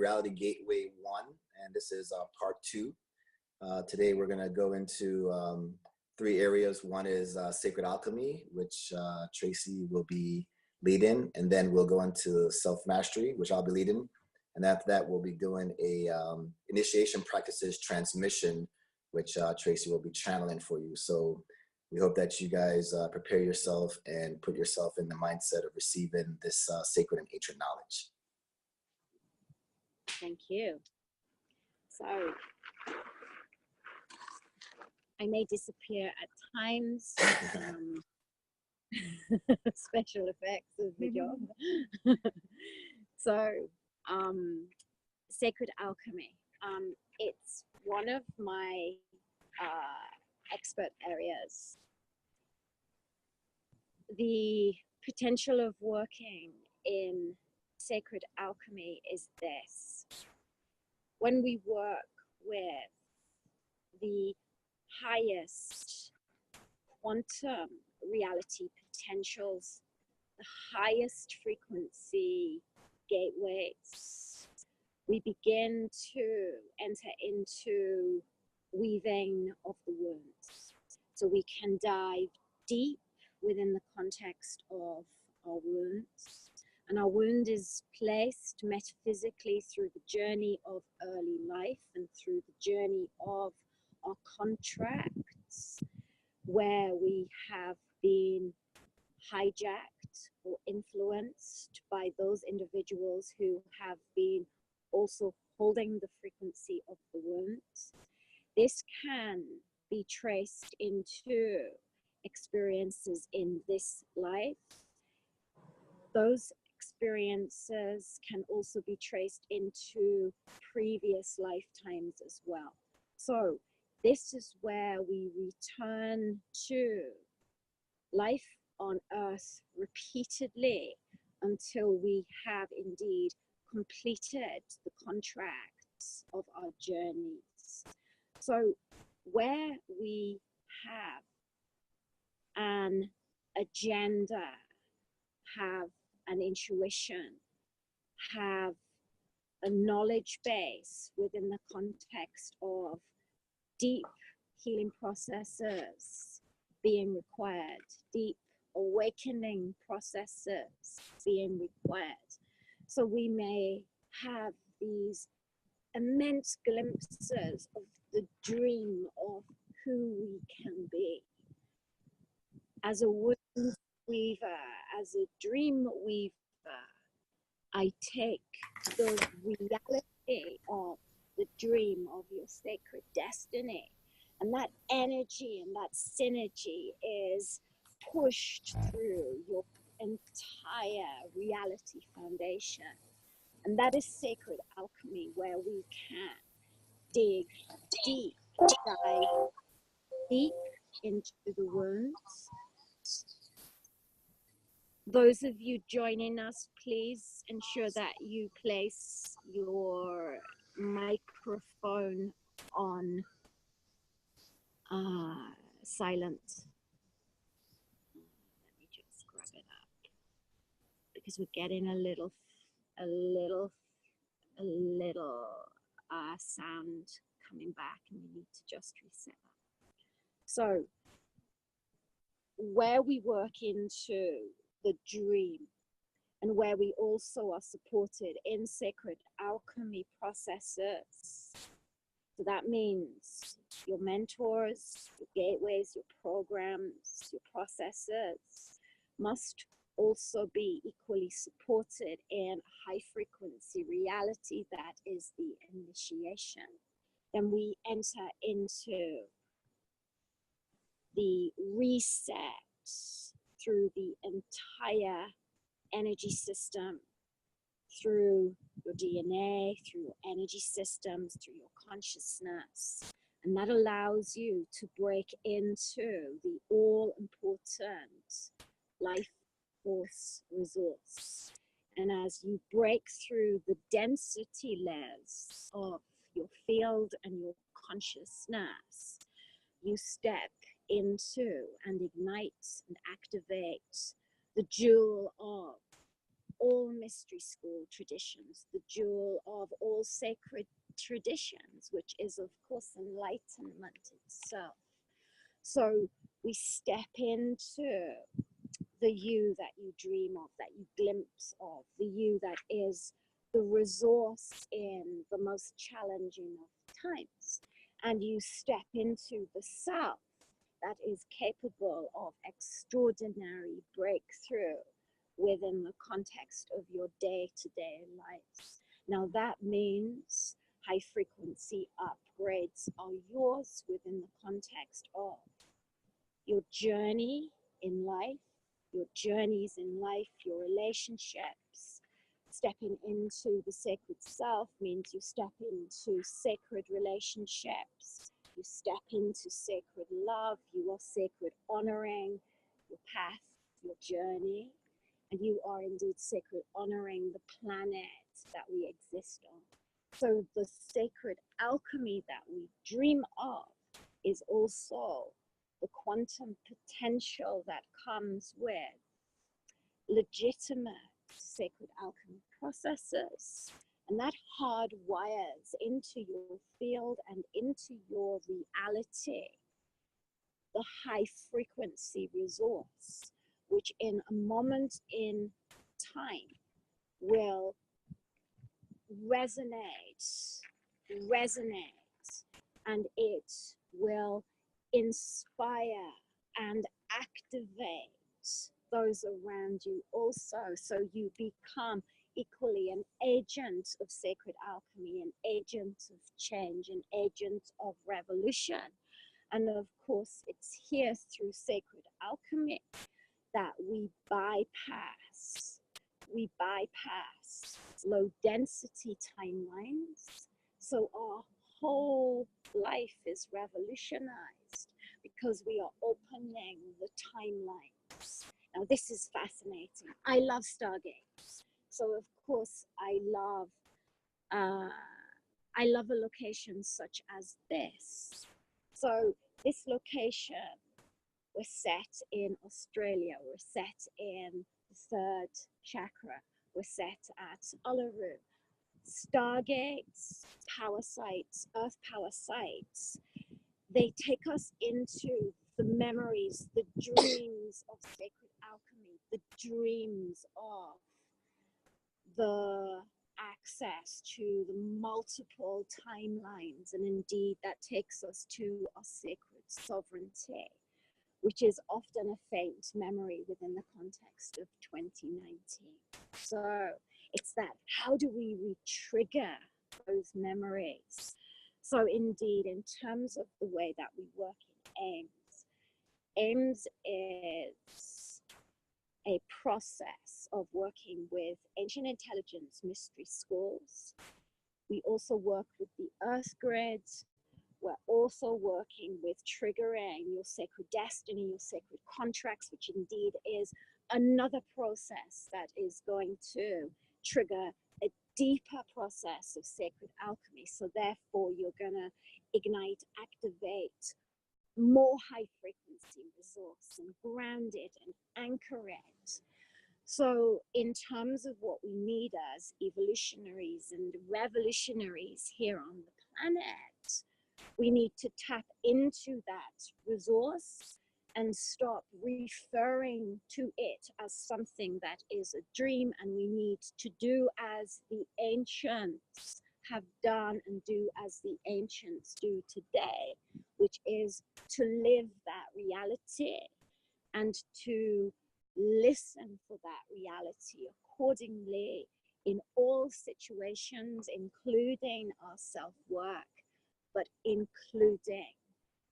Reality Gateway 1, and this is part 2. Today we're going to go into 3 areas. One is Sacred Alchemy, which Tracy will be leading, and then we'll go into Self-Mastery, which I'll be leading. And after that, we'll be doing a Initiation Practices Transmission, which Tracy will be channeling for you. So we hope that you guys prepare yourself and put yourself in the mindset of receiving this sacred and ancient knowledge. Thank you. So I may disappear at times. Special effects of the job. So Sacred Alchemy. It's one of my expert areas. The potential of working in Sacred Alchemy is this. When we work with the highest quantum reality potentials, the highest frequency gateways, we begin to enter into weaving of the wounds. So we can dive deep within the context of our wounds. And our wound is placed metaphysically through the journey of early life and through the journey of our contracts, where we have been hijacked or influenced by those individuals who have been also holding the frequency of the wounds. This can be traced into experiences in this life. Those experiences can also be traced into previous lifetimes as well. So this is where we return to life on earth repeatedly until we have indeed completed the contracts of our journeys. So where we have an agenda, have an intuition, have a knowledge base within the context of deep healing processes being required, deep awakening processes being required. So we may have these immense glimpses of the dream of who we can be. As a wound weaver, as a dream weaver, I take the reality of the dream of your sacred destiny, and that energy and that synergy is pushed through your entire reality foundation. And that is Sacred Alchemy, where we can dig deep, dive deep into the wounds. Those of you joining us, please ensure that you place your microphone on silent. Let me just grab it up because we're getting a little sound coming back, and we need to just reset that. So where we work into the dream and where we also are supported in Sacred Alchemy processes. So that means your mentors, your gateways, your programs, your processes must also be equally supported in high frequency reality that is the initiation. Then we enter into the reset through the entire energy system, through your DNA, through your energy systems, through your consciousness. And that allows you to break into the all-important life force resource. And as you break through the density layers of your field and your consciousness, you step into and ignite and activate the jewel of all mystery school traditions, the jewel of all sacred traditions, which is, of course, enlightenment itself. So we step into the you that you dream of, that you glimpse of, the you that is the resource in the most challenging of times. And you step into the self that is capable of extraordinary breakthrough within the context of your day-to-day life. Now that means high frequency upgrades are yours within the context of your journey in life, your journeys in life, your relationships. Stepping into the sacred self means you step into sacred relationships, you step into sacred love, you are sacred honoring your path, your journey, and you are indeed sacred honoring the planet that we exist on. So the sacred alchemy that we dream of is also the quantum potential that comes with legitimate sacred alchemy processes, and that hardwires into your field and into your reality the high frequency resource, which in a moment in time will resonate, and it will inspire and activate those around you also. So you become equally an agent of sacred alchemy, an agent of change, an agent of revolution. And of course, it's here through sacred alchemy that we bypass low density timelines. So our whole life is revolutionized because we are opening the timelines. Now this is fascinating. I love stargates. So of course I love a location such as this. So this location, we're set in Australia, we're set in the third chakra, we're set at Uluru. Stargates, power sites, earth power sites, they take us into the memories, the dreams of sacred alchemy, the dreams of the access to the multiple timelines, and indeed that takes us to our sacred sovereignty, which is often a faint memory within the context of 2019. So it's that, how do we re-trigger those memories? So indeed, in terms of the way that we work in AIMS is a process of working with ancient intelligence mystery schools. We also work with the earth grids. We're also working with triggering your sacred destiny, your sacred contracts, which indeed is another process that is going to trigger a deeper process of sacred alchemy. So therefore, you're going to ignite, activate more high frequency resource and ground it and anchor it. So in terms of what we need as evolutionaries and revolutionaries here on the planet, we need to tap into that resource and stop referring to it as something that is a dream, and we need to do as the ancients have done and do as the ancients do today, which is to live that reality and to listen for that reality accordingly in all situations, including our self-work, but including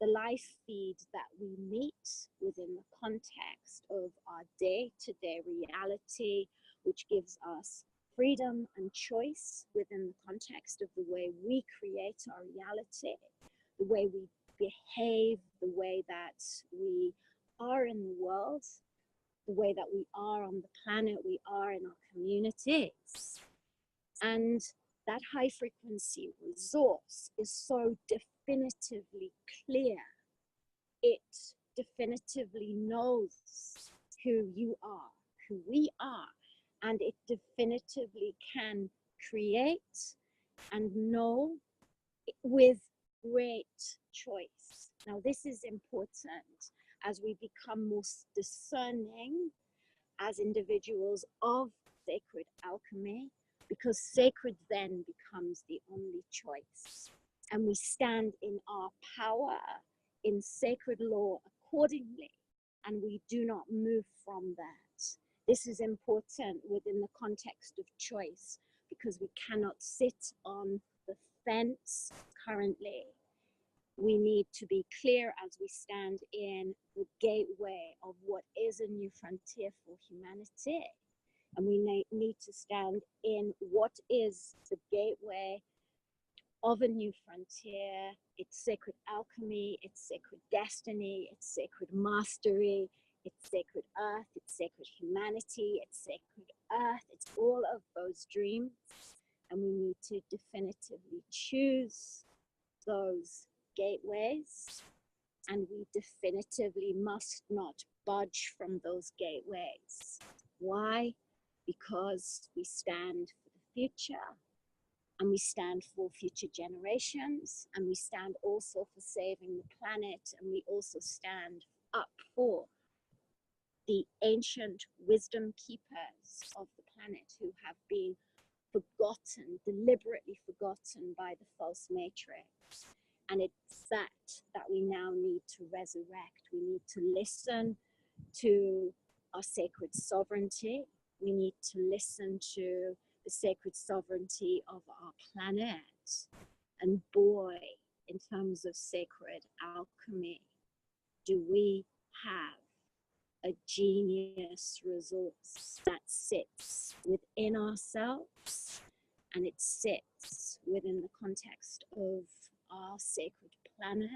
the life feed that we meet within the context of our day-to-day reality, which gives us freedom and choice within the context of the way we create our reality, the way we behave, the way that we are in the world, the way that we are on the planet, we are in our communities. And that high frequency resource is so definitively clear. It definitively knows who you are, who we are, and it definitively can create and know with great choice. Now, this is important as we become more discerning as individuals of sacred alchemy, because sacred then becomes the only choice. And we stand in our power in sacred law accordingly, and we do not move from that. This is important within the context of choice, because we cannot sit on the fence currently. We need to be clear as we stand in the gateway of what is a new frontier for humanity. And we need to stand in what is the gateway of a new frontier. It's sacred alchemy, it's sacred destiny, it's sacred mastery, it's sacred earth, it's sacred humanity, it's sacred earth, it's all of those dreams. And we need to definitively choose those gateways, and we definitively must not budge from those gateways. Why? Because we stand for the future, and we stand for future generations, and we stand also for saving the planet, and we also stand up for the ancient wisdom keepers of the planet who have been forgotten, deliberately forgotten by the false matrix. And it's that we now need to resurrect. We need to listen to our sacred sovereignty. We need to listen to the sacred sovereignty of our planet. And boy, in terms of sacred alchemy, do we have a genius resource that sits within ourselves, and it sits within the context of our sacred planet.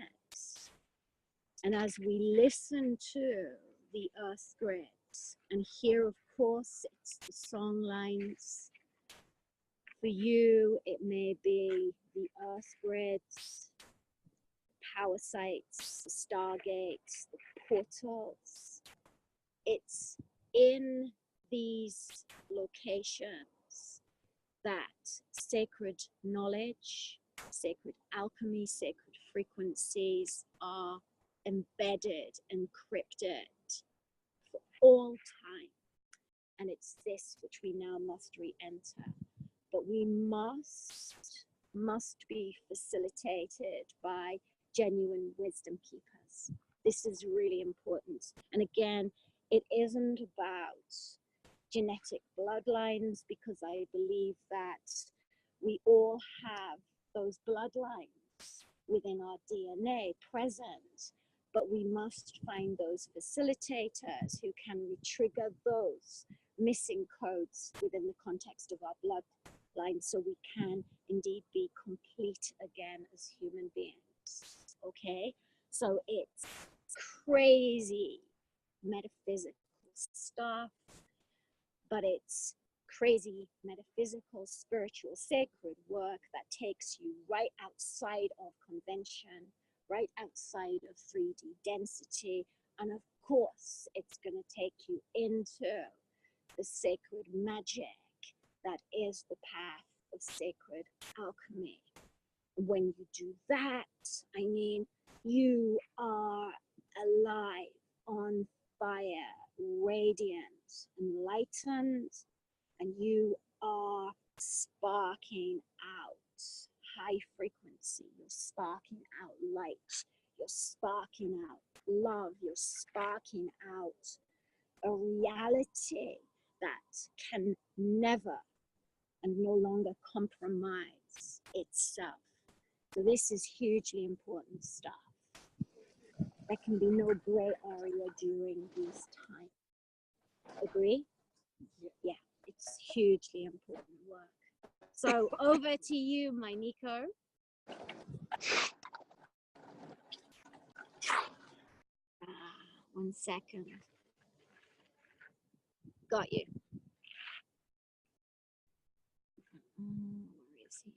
And as we listen to the earth grids, and here of course it's the song lines. For you it may be the earth grids, power sites, the stargates, the portals. It's in these locations that sacred knowledge, sacred alchemy, sacred frequencies are embedded, encrypted for all time. And it's this which we now must re-enter. But we must be facilitated by genuine wisdom keepers. This is really important. And again, it isn't about genetic bloodlines, because I believe that we all have those bloodlines within our DNA present, but we must find those facilitators who can retrigger those missing codes within the context of our bloodline, so we can indeed be complete again as human beings. Okay, so it's crazy metaphysical stuff, but it's crazy metaphysical, spiritual, sacred work that takes you right outside of convention, right outside of 3D density. And of course, it's going to take you into the sacred magic that is the path of sacred alchemy. When you do that, I mean, you are alive, on fire, radiant, enlightened, and you are sparking out high frequency. You're sparking out light. You're sparking out love. You're sparking out a reality that can never and no longer compromise itself. So this is hugely important stuff. There can be no gray area during these times. Agree? Yeah, it's hugely important work. So over to you, my Nico. 1 second. Got you. Where is he?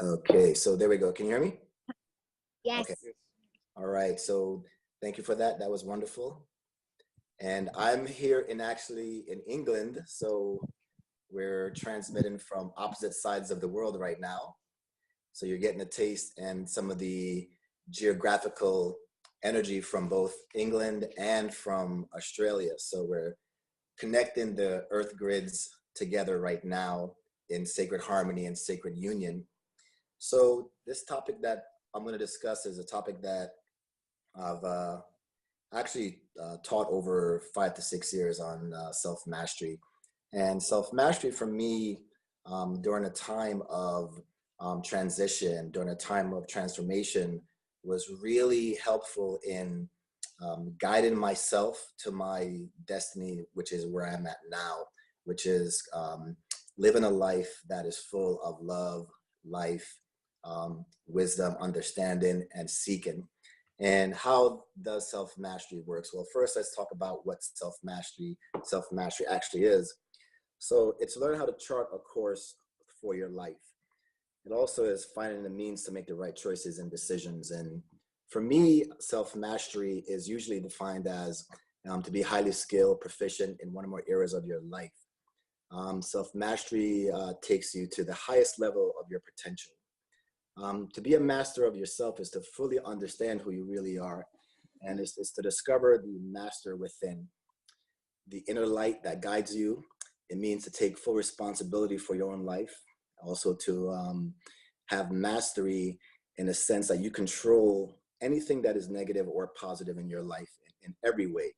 Okay, so there we go. Can you hear me? Yes. Okay. All right. So thank you for that. That was wonderful. And I'm here actually in England. So we're transmitting from opposite sides of the world right now. So you're getting a taste and some of the geographical energy from both England and from Australia. So we're connecting the earth grids together right now in sacred harmony and sacred union. So this topic that I'm going to discuss is a topic that I've actually taught over 5 to 6 years on self-mastery. And self-mastery for me, during a time of transition, during a time of transformation, was really helpful in guiding myself to my destiny, which is where I'm at now, which is living a life that is full of love, life, wisdom, understanding, and seeking. And how does self-mastery works? Well, first let's talk about what self-mastery actually is. So it's learning how to chart a course for your life. It also is finding the means to make the right choices and decisions. And for me, self-mastery is usually defined as to be highly skilled, proficient in one or more areas of your life. Self-mastery takes you to the highest level of your potential. To be a master of yourself is to fully understand who you really are, and it's to discover the master within, the inner light that guides you. It means to take full responsibility for your own life, also to have mastery in the sense that you control anything that is negative or positive in your life in every way.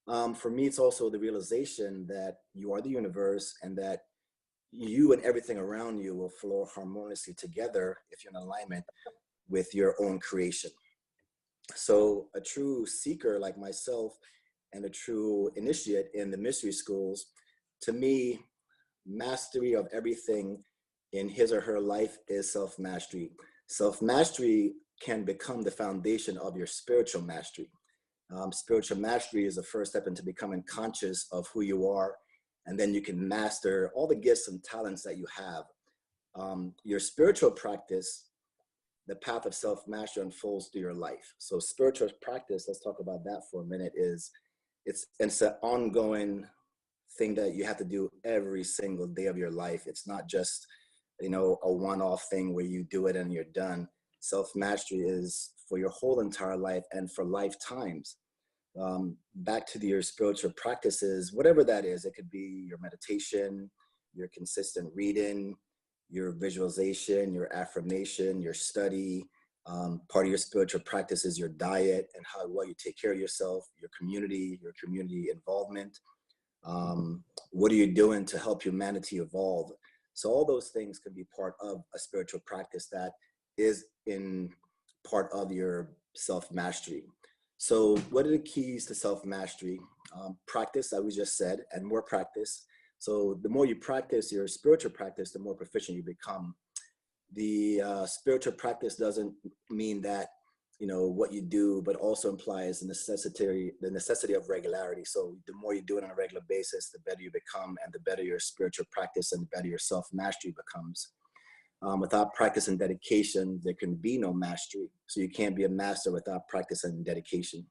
For me, it's also the realization that you are the universe and that you and everything around you will flow harmoniously together if you're in alignment with your own creation. So a true seeker like myself and a true initiate in the mystery schools, to me, mastery of everything in his or her life is self-mastery. Self-mastery can become the foundation of your spiritual mastery. Spiritual mastery is the first step into becoming conscious of who you are, and then you can master all the gifts and talents that you have. Your spiritual practice, the path of self-mastery unfolds through your life. So spiritual practice, let's talk about that for a minute, it's an ongoing thing that you have to do every single day of your life. It's not just, a one-off thing where you do it and you're done. Self-mastery is for your whole entire life and for lifetimes. Back to your spiritual practices, whatever that is. It could be your meditation, your consistent reading, your visualization, your affirmation, your study. Part of your spiritual practice is your diet and how well you take care of yourself, your community involvement. What are you doing to help humanity evolve? So all those things can be part of a spiritual practice that is in part of your self-mastery. So what are the keys to self-mastery? Practice, as we just said, and more practice. So the more you practice your spiritual practice, the more proficient you become. The spiritual practice doesn't mean that what you do, but also implies the necessity of regularity. So the more you do it on a regular basis, the better you become, and the better your spiritual practice and the better your self-mastery becomes. Without practice and dedication, there can be no mastery. So you can't be a master without practice and dedication.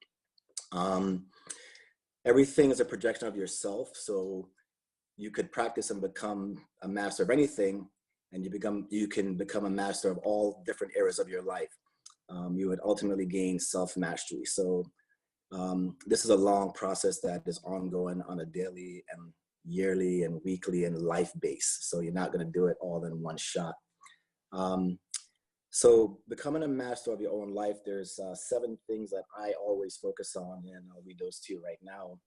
Everything is a projection of yourself. So you could practice and become a master of anything, and you can become a master of all different areas of your life. You would ultimately gain self-mastery. So this is a long process that is ongoing on a daily and yearly and weekly and life base. So you're not going to do it all in one shot. So becoming a master of your own life, there's 7 things that I always focus on, and I'll read those to you right now.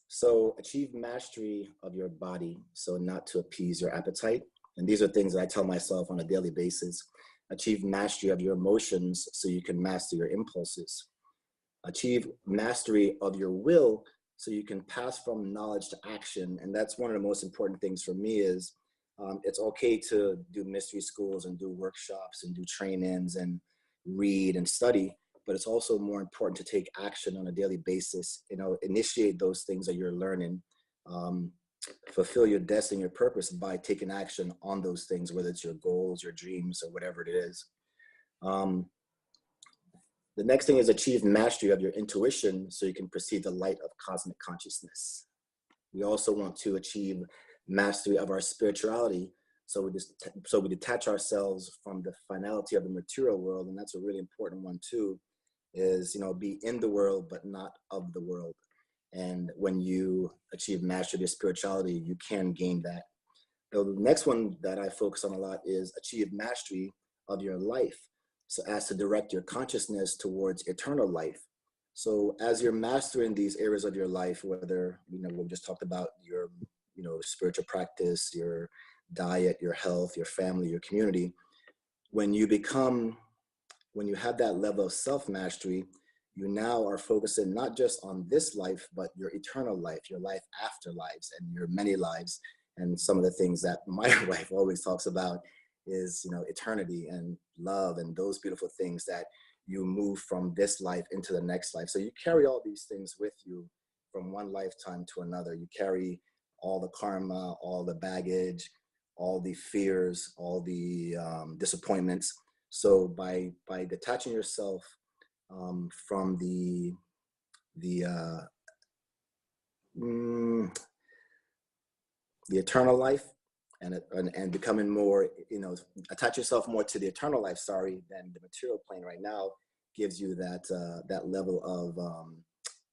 So achieve mastery of your body, so not to appease your appetite. And these are things that I tell myself on a daily basis. Achieve mastery of your emotions so you can master your impulses. Achieve mastery of your will so you can pass from knowledge to action. And that's one of the most important things for me is it's okay to do mystery schools and do workshops and do trainings and read and study, but it's also more important to take action on a daily basis, initiate those things that you're learning, fulfill your destiny, your purpose by taking action on those things, whether it's your goals, your dreams, or whatever it is. The next thing is achieve mastery of your intuition so you can perceive the light of cosmic consciousness. We also want to achieve mastery of our spirituality. So we detach ourselves from the finality of the material world. And that's a really important one too, is, be in the world, but not of the world. And when you achieve mastery of your spirituality, you can gain that. The next one that I focus on a lot is achieve mastery of your life, so as to direct your consciousness towards eternal life. So as you're mastering these areas of your life, whether, we just talked about your, spiritual practice, your diet, your health, your family, your community, when you have that level of self-mastery, you now are focusing not just on this life, but your eternal life, your life after lives, and your many lives. And some of the things that my wife always talks about is, eternity and love and those beautiful things that you move from this life into the next life. So you carry all these things with you from one lifetime to another. You carry all the karma, all the baggage, all the fears, all the disappointments. So by detaching yourself from the eternal life and becoming more, attach yourself more to the eternal life, than the material plane right now, gives you that level of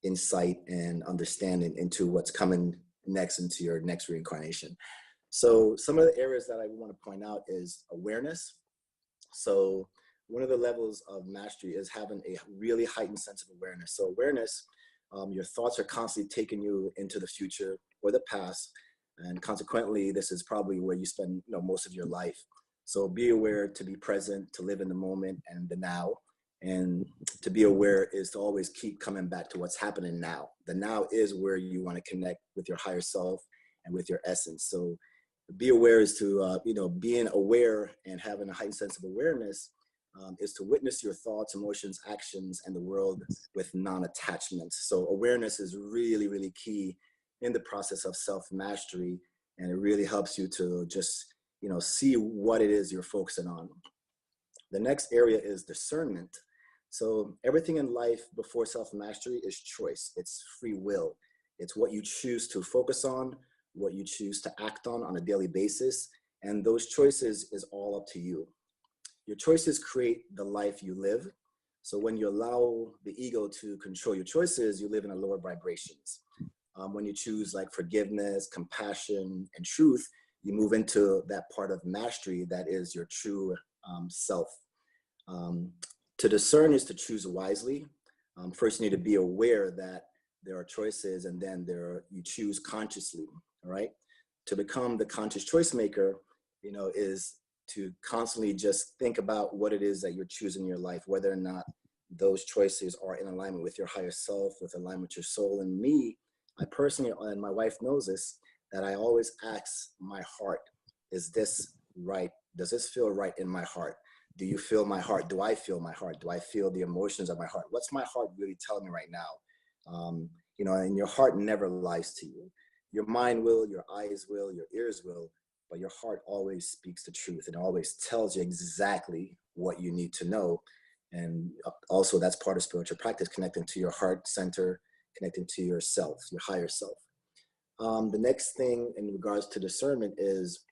insight and understanding into what's coming next, into your next reincarnation. So some of the areas that I want to point out is awareness. So one of the levels of mastery is having a really heightened sense of awareness. So awareness, your thoughts are constantly taking you into the future or the past. And consequently, this is probably where you spend most of your life. So be aware to be present, to live in the moment and the now. And to be aware is to always keep coming back to what's happening now. The now is where you want to connect with your higher self and with your essence. So be aware is to, being aware and having a heightened sense of awareness is to witness your thoughts, emotions, actions, and the world with non-attachment. So awareness is really, really key in the process of self-mastery, and it really helps you to just, see what it is you're focusing on. The next area is discernment. So everything in life before self-mastery is choice. It's free will. It's what you choose to focus on, what you choose to act on a daily basis. And those choices is all up to you. Your choices create the life you live. So when you allow the ego to control your choices, you live in a lower vibrations. When you choose like forgiveness, compassion, and truth, you move into that part of mastery that is your true self. To discern is to choose wisely. First, you need to be aware that there are choices, and then you choose consciously. All right. To become the conscious choice maker, is to constantly just think about what it is that you're choosing in your life, whether or not those choices are in alignment with your higher self, with alignment with your soul. And me, I personally, and my wife knows this, that I always ask my heart, is this right? Does this feel right in my heart? Do you feel my heart? Do I feel my heart? Do I feel the emotions of my heart? What's my heart really telling me right now? And your heart never lies to you. Your mind will, your eyes will, your ears will, but your heart always speaks the truth and always tells you exactly what you need to know. And also that's part of spiritual practice, connecting to your heart center, connecting to yourself, your higher self. The next thing in regards to discernment is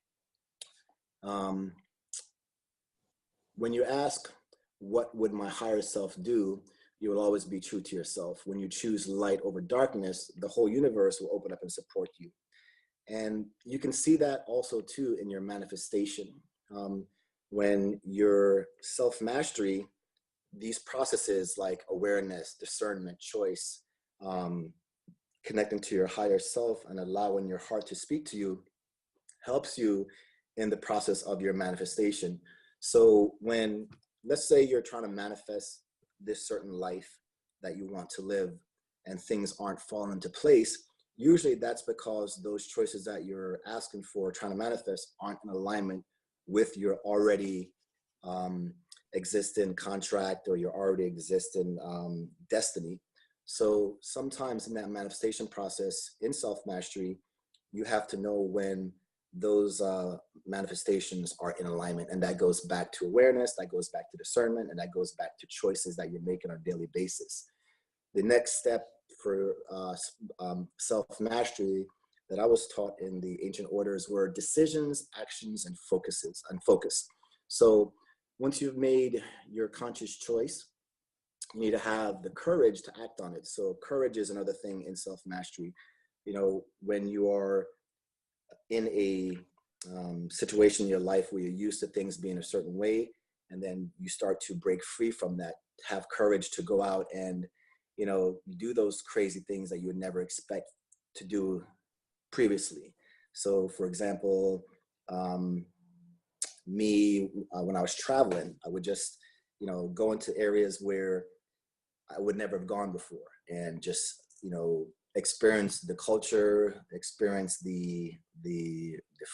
when you ask, what would my higher self do? You will always be true to yourself. When you choose light over darkness, the whole universe will open up and support you. And you can see that also too in your manifestation. When your self-mastery, these processes like awareness, discernment, choice, connecting to your higher self and allowing your heart to speak to you helps you in the process of your manifestation. So when, let's say you're trying to manifest this certain life that you want to live and things aren't falling into place, usually that's because those choices that you're asking for, trying to manifest, aren't in alignment with your already existing contract or your already existing destiny. So sometimes in that manifestation process in self-mastery, you have to know when those manifestations are in alignment. And that goes back to awareness, that goes back to discernment, and that goes back to choices that you're making on a daily basis. The next step for self-mastery that I was taught in the ancient orders were decisions, actions, and focus. So once you've made your conscious choice, you need to have the courage to act on it. So courage is another thing in self-mastery. You know, when you are in a situation in your life where you're used to things being a certain way, and then you start to break free from that, have courage to go out and, you know, do those crazy things that you would never expect to do previously. So for example, when I was traveling, I would just, you know, go into areas where I would never have gone before, and just, you know, experience the culture, experience the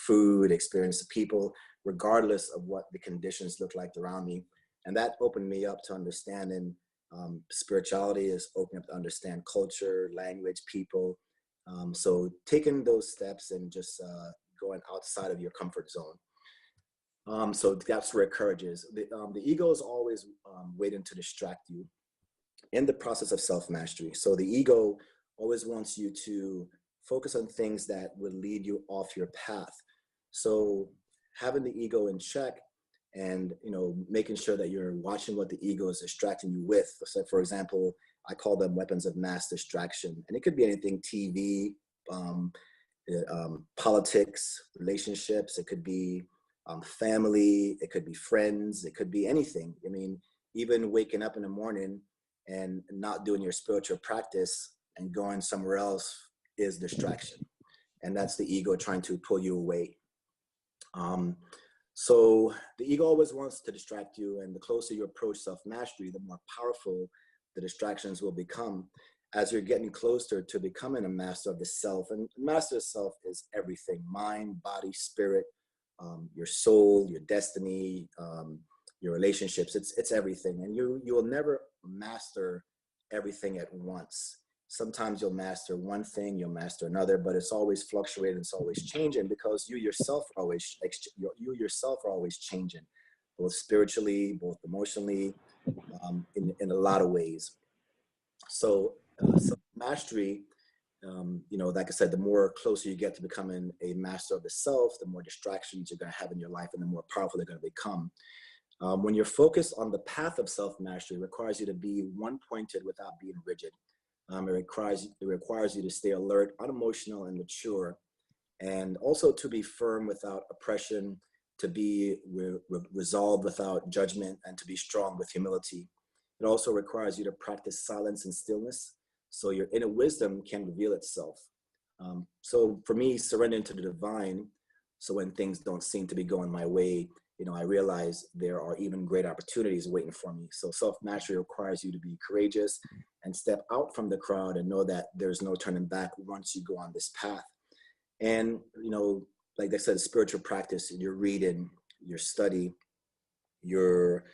food, experience the people, regardless of what the conditions look like around me. And that opened me up to understanding spirituality, is opening up to understand culture, language, people. So taking those steps and just going outside of your comfort zone. So that's where courage is. The ego is always waiting to distract you in the process of self-mastery. So the ego always wants you to focus on things that would lead you off your path. So having the ego in check, and, you know, making sure that you're watching what the ego is distracting you with. So for example, I call them weapons of mass distraction, and it could be anything: TV, politics, relationships. It could be family. It could be friends. It could be anything. I mean, even waking up in the morning and not doing your spiritual practice and going somewhere else is distraction. And that's the ego trying to pull you away. So the ego always wants to distract you, and the closer you approach self-mastery, the more powerful the distractions will become as you're getting closer to becoming a master of the self. And master of self is everything: mind, body, spirit, your soul, your destiny, your relationships. It's everything. And you will never master everything at once. Sometimes you'll master one thing, you'll master another, but it's always fluctuating, it's always changing, because you yourself are always changing, both spiritually, both emotionally, in a lot of ways. So self-mastery, you know, like I said, the more closer you get to becoming a master of the self, the more distractions you're going to have in your life, and the more powerful they're going to become. When you're focused on the path of self-mastery, it requires you to be one-pointed without being rigid. It requires you to stay alert, unemotional, and mature, and also to be firm without oppression, to be resolved without judgment, and to be strong with humility. It also requires you to practice silence and stillness, so your inner wisdom can reveal itself. So for me, surrendering to the divine, so when things don't seem to be going my way, you know, I realize there are even great opportunities waiting for me. So self-mastery requires you to be courageous and step out from the crowd and know that there's no turning back once you go on this path. And, you know, like I said, spiritual practice, your reading, your study, your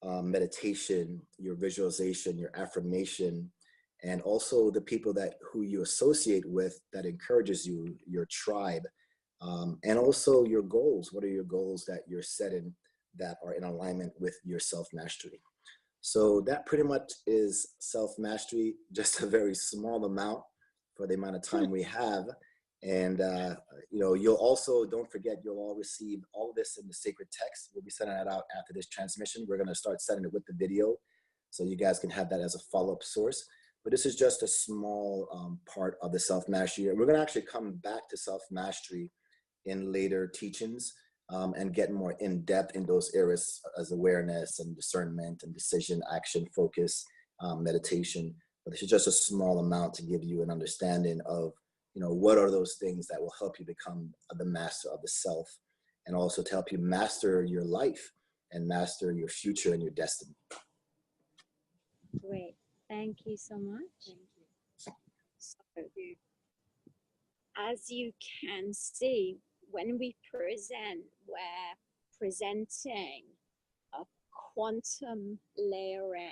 meditation, your visualization, your affirmation, and also the people who you associate with that encourages you, your tribe, and also your goals. What are your goals that you're setting that are in alignment with your self-mastery? So that pretty much is self-mastery, just a very small amount for the amount of time we have. And, you know, you'll also, don't forget, you'll all receive all of this in the sacred text. We'll be sending that out after this transmission. We're going to start sending it with the video, so you guys can have that as a follow-up source. But this is just a small part of the self-mastery. And we're going to actually come back to self-mastery in later teachings, and get more in depth in those areas as awareness and discernment and decision, action, focus, meditation. But this is just a small amount to give you an understanding of, you know, what are those things that will help you become the master of the self, and also to help you master your life and master your future and your destiny. Great. Thank you so much. Thank you. So, as you can see, when we present, we're presenting a quantum layering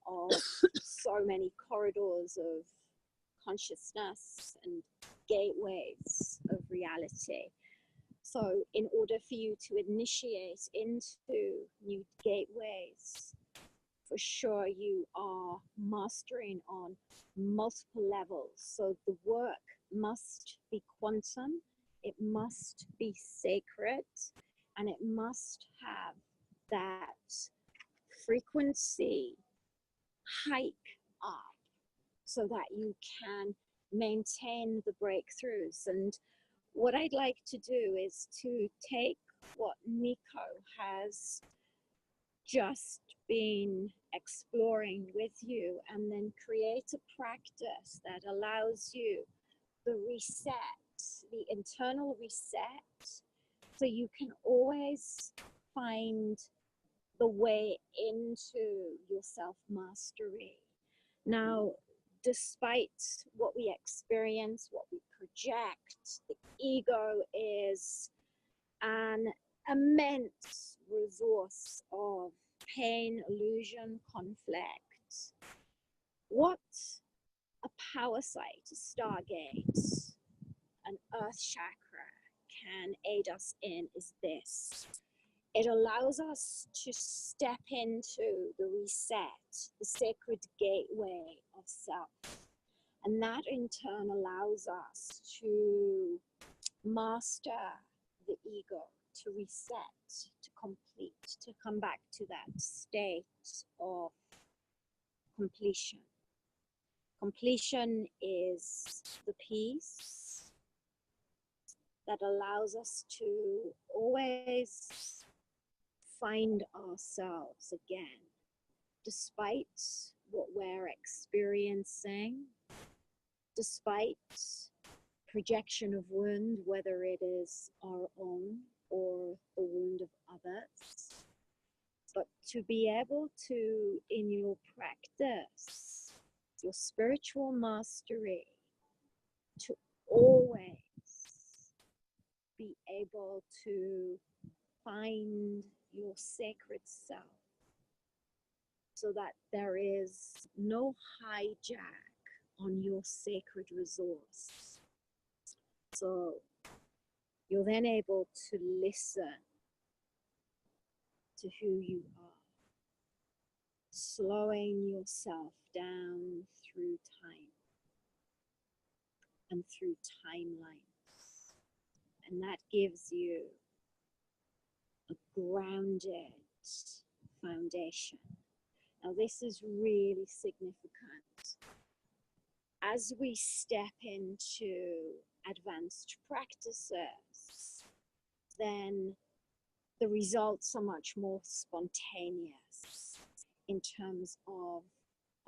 of so many corridors of consciousness and gateways of reality. So in order for you to initiate into new gateways, for sure you are mastering on multiple levels. So the work must be quantum, it must be sacred, and it must have that frequency hike up so that you can maintain the breakthroughs. And what I'd like to do is to take what Nico has just been exploring with you and then create a practice that allows you the reset, the internal reset, so you can always find the way into your self-mastery. Now, despite what we experience, what we project, the ego is an immense resource of pain, illusion, conflict. What a power site, a stargate, an earth chakra can aid us in is this. It allows us to step into the reset, the sacred gateway of self. And that in turn allows us to master the ego, to reset, to complete, to come back to that state of completion. Completion is the peace that allows us to always find ourselves again, despite what we're experiencing, despite projection of wound, whether it is our own or the wound of others. But to be able to, in your practice, your spiritual mastery, to always be able to find your sacred self so that there is no hijack on your sacred resource. So you're then able to listen to who you are, slowing yourself down through time and through timelines. And that gives you a grounded foundation. Now, this is really significant. As we step into advanced practices, then the results are much more spontaneous in terms of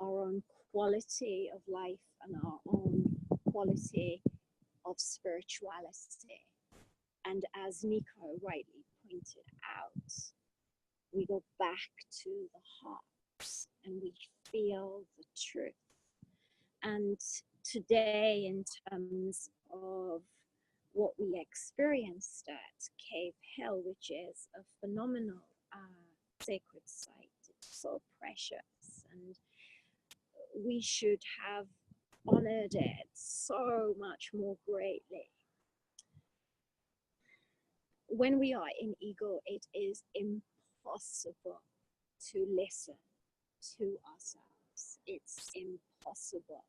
our own quality of life and our own quality of spirituality. And as Nico rightly pointed out, we go back to the heart and we feel the truth. And today, in terms of what we experienced at Cave Hill, which is a phenomenal sacred site, it's so precious, and we should have honored it so much more greatly. When we are in ego, it is impossible to listen to ourselves. It's impossible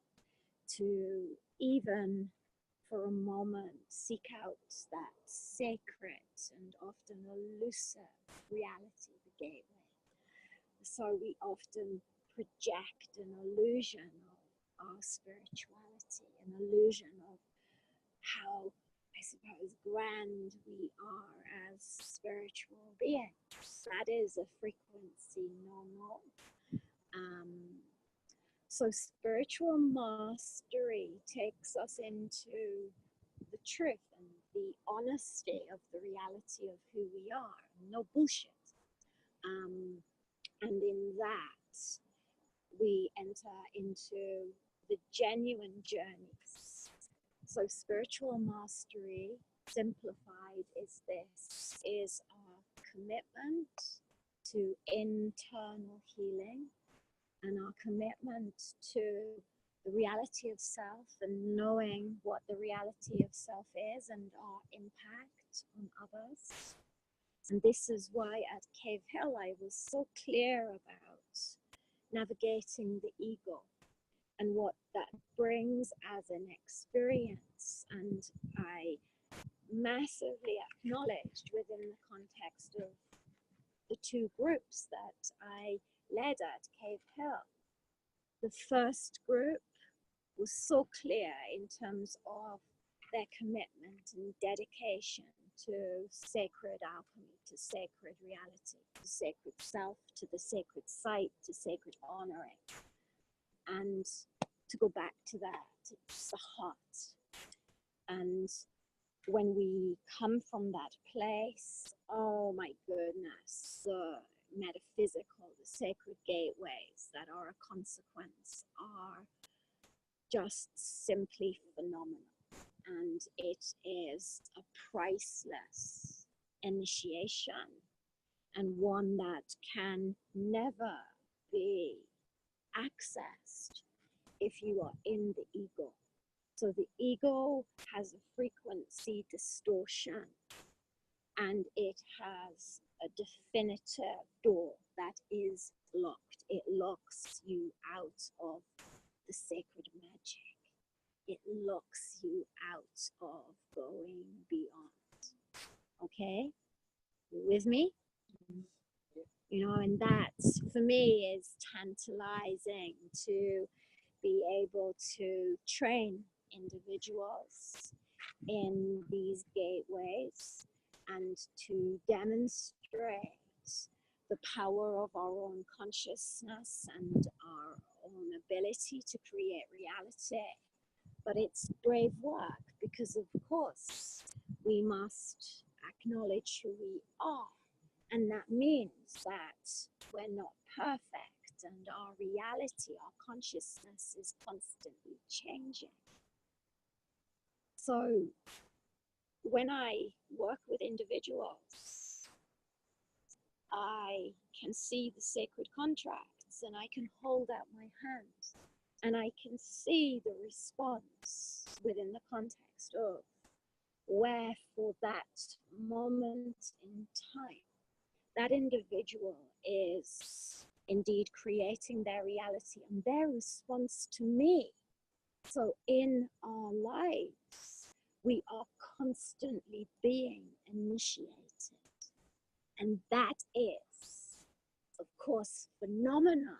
to even for a moment seek out that sacred and often elusive reality, the gateway. So we often project an illusion of our spirituality, an illusion of how, I suppose, grand we are as spiritual beings. That is a frequency normal. So spiritual mastery takes us into the truth and the honesty of the reality of who we are. No bullshit. And in that, we enter into the genuine journeys. So spiritual mastery, simplified, is this, is our commitment to internal healing and our commitment to the reality of self and knowing what the reality of self is and our impact on others. And this is why at Cave Hill I was so clear about navigating the ego and what that brings as an experience. And I massively acknowledged within the context of the two groups that I led at Cave Hill. The first group was so clear in terms of their commitment and dedication to sacred alchemy, to sacred reality, to sacred self, to the sacred site, to sacred honoring. And to go back to that, it's the heart. And when we come from that place, oh my goodness, the metaphysical, the sacred gateways that are a consequence are just simply phenomenal. And it is a priceless initiation, and one that can never be accessed if you are in the ego. So the ego has a frequency distortion, and it has a definitive door that is locked. It locks you out of the sacred magic. It locks you out of going beyond. Okay? You with me? You know, and that for me is tantalizing, to be able to train individuals in these gateways and to demonstrate the power of our own consciousness and our own ability to create reality. But it's brave work because, of course, we must acknowledge who we are. And that means that we're not perfect, and our reality, our consciousness is constantly changing. So when I work with individuals, I can see the sacred contracts, and I can hold out my hand, and I can see the response within the context of where, for that moment in time, that individual is indeed creating their reality and their response to me. So in our lives, we are constantly being initiated. And that is, of course, phenomenal,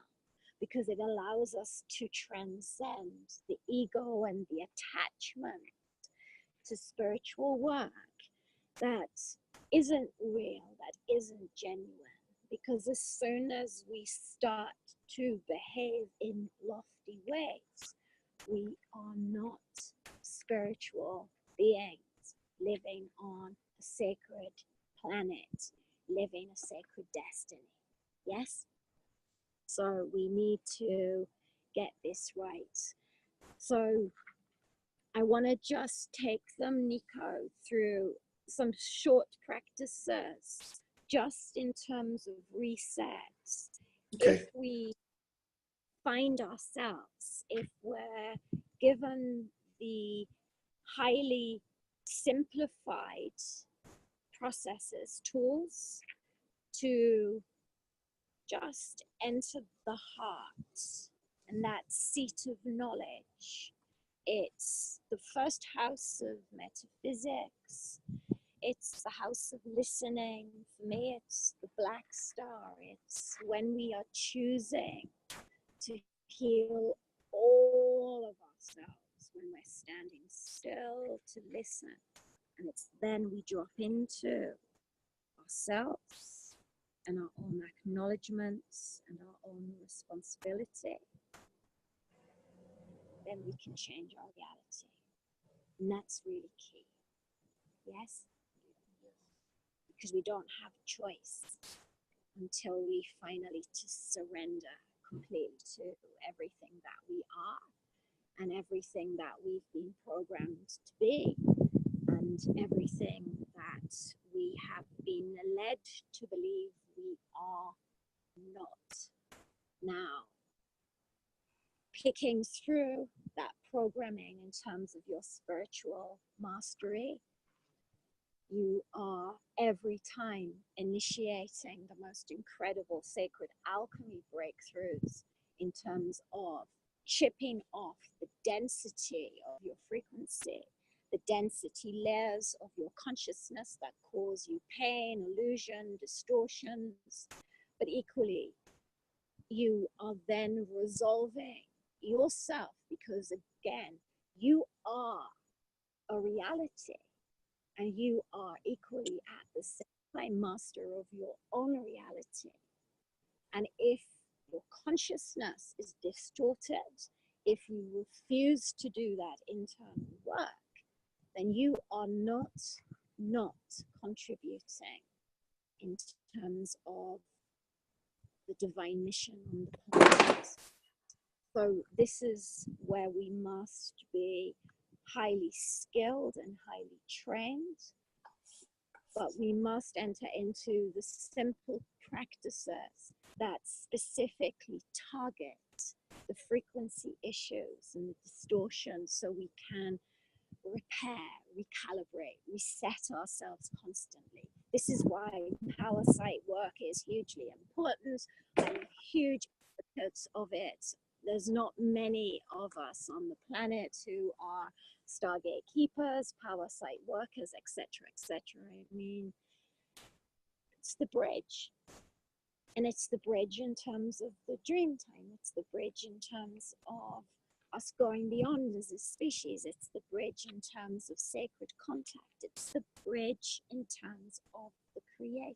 because it allows us to transcend the ego and the attachment to spiritual work that isn't real, that isn't genuine. Because as soon as we start to behave in lofty ways, we are not spiritual beings living on a sacred planet, living a sacred destiny. Yes? So we need to get this right. So I want to just take them, Nico, through some short practices, just in terms of resets. Okay. If we find ourselves, if we're given the highly simplified processes, tools to just enter the heart and that seat of knowledge. It's the first house of metaphysics. It's the house of listening. For me, it's the black star. It's when we are choosing to heal all of ourselves, when we're standing still to listen. And it's then we drop into ourselves and our own acknowledgements and our own responsibility. Then we can change our reality. And that's really key. Yes? Because we don't have a choice until we finally just surrender completely to everything that we are and everything that we've been programmed to be and everything that we have been led to believe we are not. Now, picking through that programming in terms of your spiritual mastery, You are every time initiating the most incredible sacred alchemy breakthroughs in terms of chipping off the density of your frequency, the density layers of your consciousness that cause you pain, illusion, distortions. But equally, you are then resolving yourself, because again, you are a reality, and you are equally at the same time master of your own reality. And if your consciousness is distorted, if you refuse to do that internal work, then you are not contributing in terms of the divine mission on the planet. So this is where we must be highly skilled and highly trained, but we must enter into the simple practices that specifically target the frequency issues and the distortions, so we can repair, recalibrate, reset ourselves constantly. This is why power site work is hugely important. I'm a huge advocate of it. There's not many of us on the planet who are Stargate keepers, power site workers, etc., etc. I mean, it's the bridge. And it's the bridge in terms of the dream time. It's the bridge in terms of us going beyond as a species. It's the bridge in terms of sacred contact. It's the bridge in terms of the creator.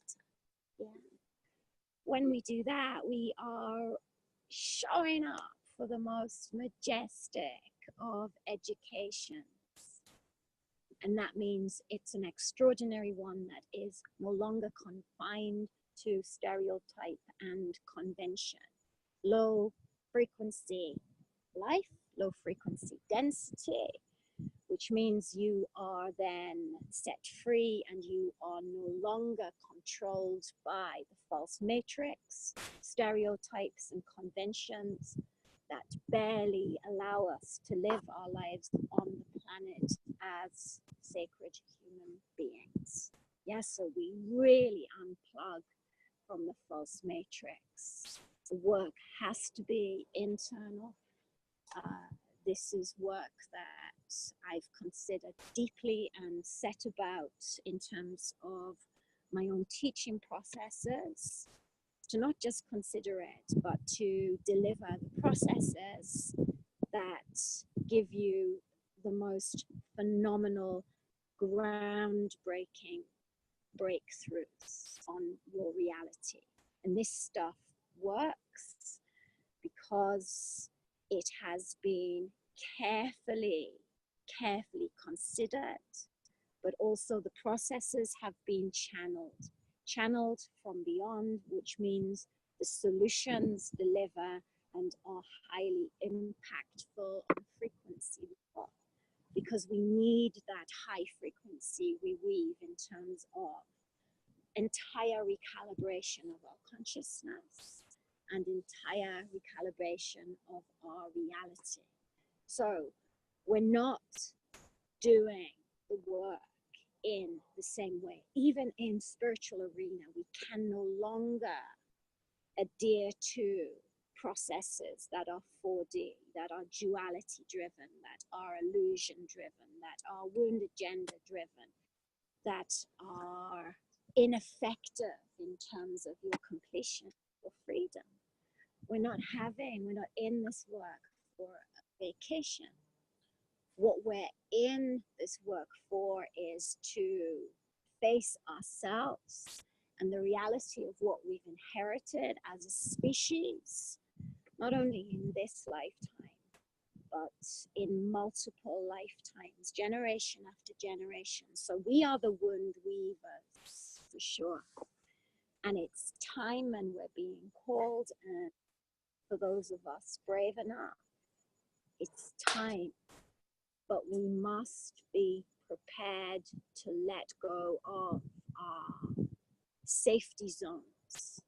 Yeah. When we do that, we are showing up for the most majestic of educations. And that means it's an extraordinary one that is no longer confined to stereotype and convention. Low frequency life, low frequency density, which means you are then set free and you are no longer controlled by the false matrix, stereotypes and conventions that barely allow us to live our lives on the planet as sacred human beings. Yes, so we really unplug from the false matrix. The work has to be internal. This is work that I've considered deeply and set about in terms of my own teaching processes, to not just consider it, but to deliver the processes that give you the most phenomenal, groundbreaking breakthroughs on your reality. And this stuff works because it has been carefully considered, but also the processes have been channeled from beyond, which means the solutions deliver and are highly impactful on frequency level, because we need that high frequency we weave in terms of entire recalibration of our consciousness and entire recalibration of our reality. So we're not doing the work in the same way. Even in spiritual arena, we can no longer adhere to processes that are 4D, that are duality driven, that are illusion driven, that are wound agenda driven, that are ineffective in terms of your completion or freedom. We're not in this work for a vacation. What we're in this work for is to face ourselves and the reality of what we've inherited as a species, not only in this lifetime, but in multiple lifetimes, generation after generation. So we are the wound weavers, for sure. And it's time, and we're being called, and for those of us brave enough, it's time. But we must be prepared to let go of our safety zones.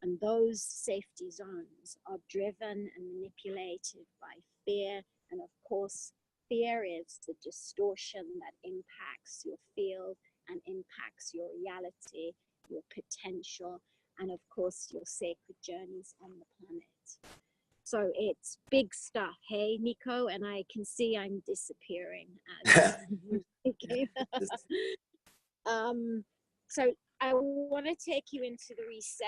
And those safety zones are driven and manipulated by fear. And of course, fear is the distortion that impacts your field and impacts your reality, your potential, and of course, your sacred journeys on the planet. So it's big stuff, hey, Nico? And I can see I'm disappearing as you're speaking. So I want to take you into the reset.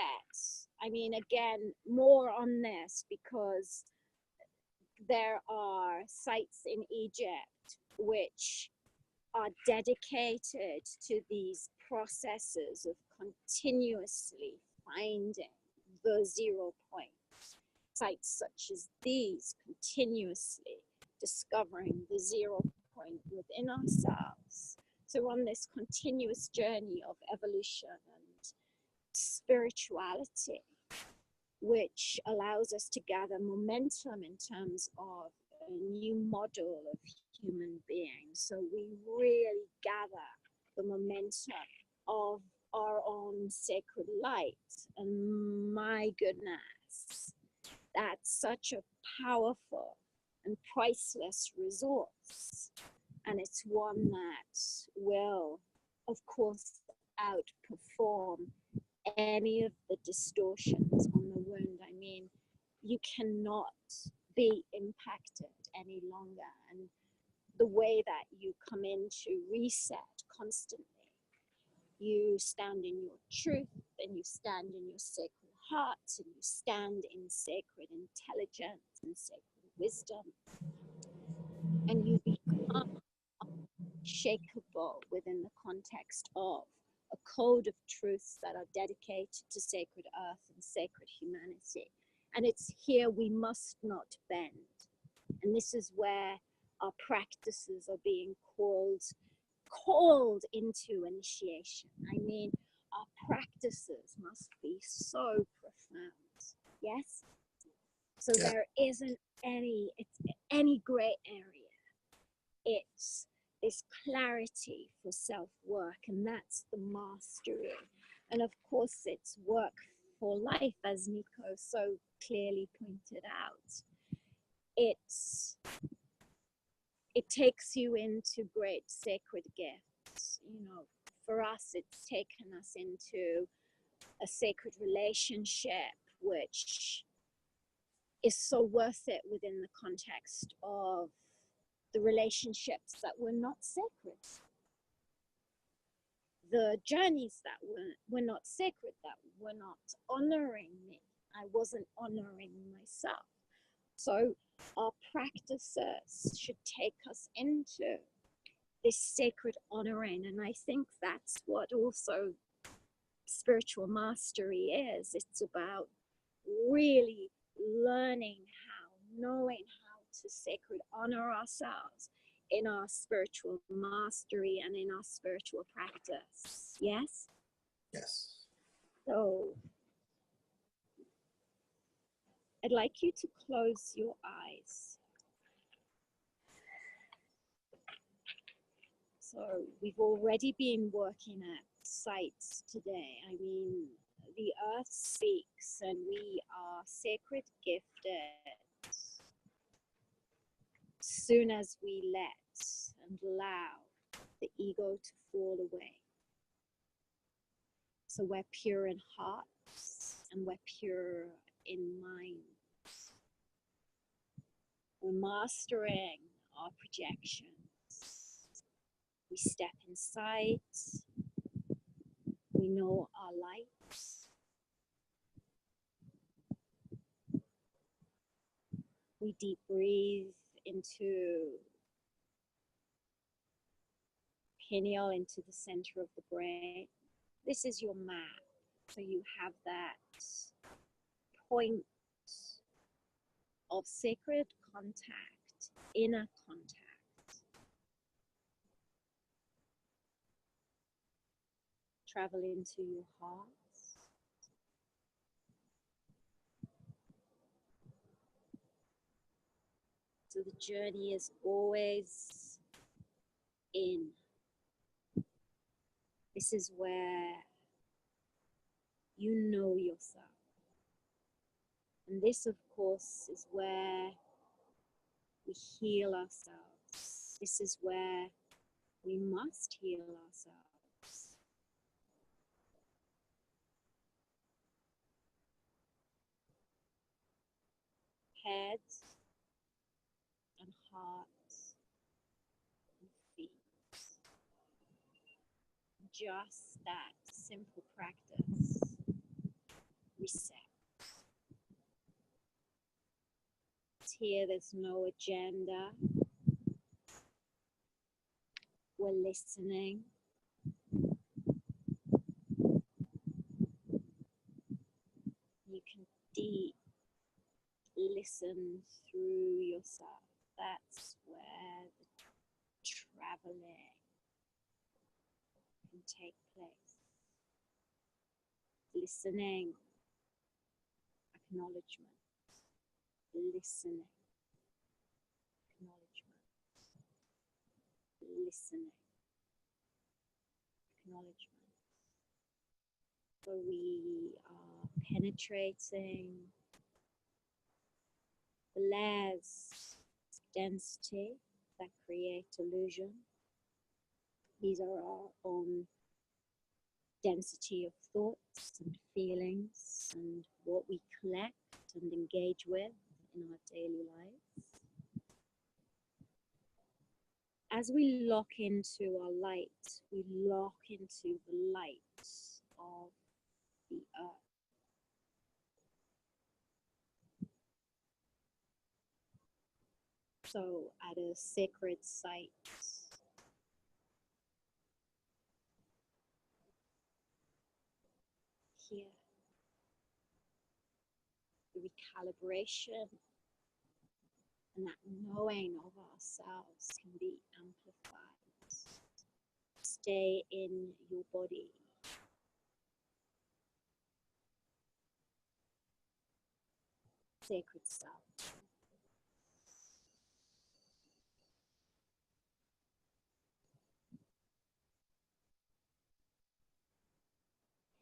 I mean, again, more on this because there are sites in Egypt which are dedicated to these processes of continuously finding the 0 point. Sites such as these continuously discovering the 0 point within ourselves. So on this continuous journey of evolution and spirituality, which allows us to gather momentum in terms of a new model of human being. So we really gather the momentum of our own sacred light. And my goodness, that's such a powerful and priceless resource. And it's one that will, of course, outperform any of the distortions on the wound. I mean, you cannot be impacted any longer. And the way that you come into reset constantly, you stand in your truth and you stand in your sacred heart and you stand in sacred intelligence and sacred wisdom. And you become unshakable within the context of a code of truths that are dedicated to sacred earth and sacred humanity. And it's here we must not bend. And this is where our practices are being called into initiation. I mean, our practices must be so profound. Yes? So Yeah. there isn't any gray area. It's this clarity for self-work, and that's the mastery. And of course, it's work for life, as Nico so clearly pointed out. It takes you into great sacred gifts. You know, for us, it's taken us into a sacred relationship, which is so worth it within the context of the relationships that were not sacred. The journeys that were not sacred, that were not honoring me. I wasn't honoring myself. So our practices should take us into this sacred honoring. And I think that's what also spiritual mastery is. It's about really learning how, knowing how to sacred honor ourselves in our spiritual mastery and in our spiritual practice. Yes? Yes. So I'd like you to close your eyes. So we've already been working at sites today. I mean, the earth speaks and we are sacred gifted soon as we let and allow the ego to fall away. So we're pure in hearts and we're pure in mind. We're mastering our projections. We step inside. We know our lights. We deep breathe into pineal, into the center of the brain. This is your map. So you have that point of sacred contact, inner contact. Travel into your heart. So the journey is always in. This is where you know yourself. And this, of course, is where we heal ourselves. This is where we must heal ourselves. head and heart and feet. Just that simple practice. Reset. Here, there's no agenda. We're listening. You can deep listen through yourself. That's where the traveling can take place. Listening, acknowledgement. Listening, acknowledgement. Listening, acknowledgement. So we are penetrating the layers of density that create illusion. These are our own density of thoughts and feelings and what we collect and engage with in our daily lives. As we lock into our light, we lock into the light of the earth. So at a sacred site, here, the recalibration and that knowing of ourselves can be amplified. Stay in your body. Sacred self.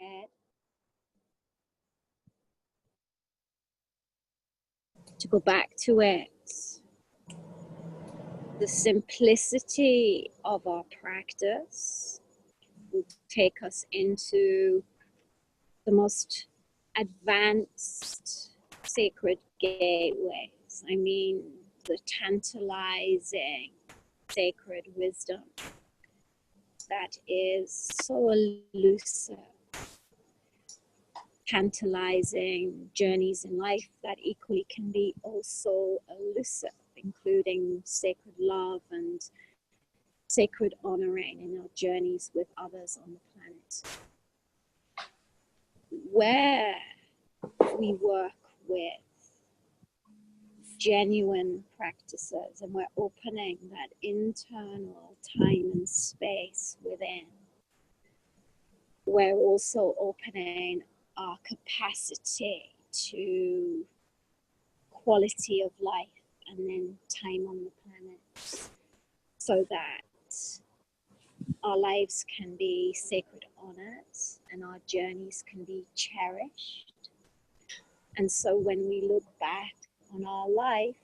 Head. To go back to it, the simplicity of our practice will take us into the most advanced sacred gateways. I mean, the tantalizing sacred wisdom that is so elusive. Tantalizing journeys in life that equally can be also elusive, including sacred love and sacred honoring in our journeys with others on the planet. Where we work with genuine practices and we're opening that internal time and space within, we're also opening our capacity to quality of life and then time on the planet, so that our lives can be sacred honors and our journeys can be cherished. And so when we look back on our life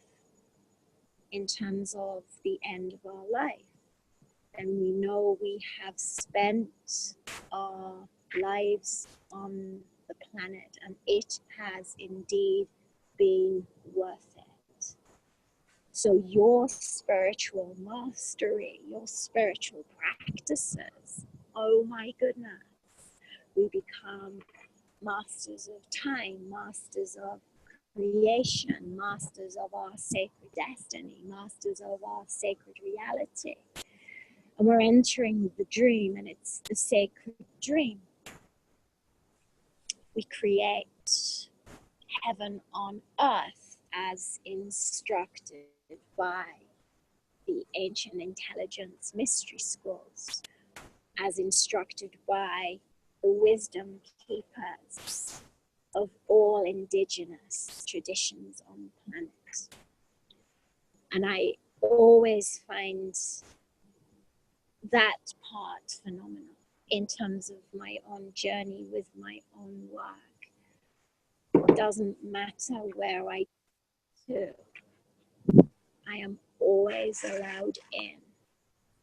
in terms of the end of our life, then we know we have spent our lives on the planet and it has indeed been worth it. So your spiritual mastery, your spiritual practices, oh my goodness, we become masters of time, masters of creation, masters of our sacred destiny, masters of our sacred reality. And we're entering the dream, and it's the sacred dream. We create heaven on earth as instructed by the ancient intelligence mystery schools, as instructed by the wisdom keepers of all indigenous traditions on the planet. And I always find that part phenomenal in terms of my own journey with my own work. It doesn't matter where I go, I am always allowed in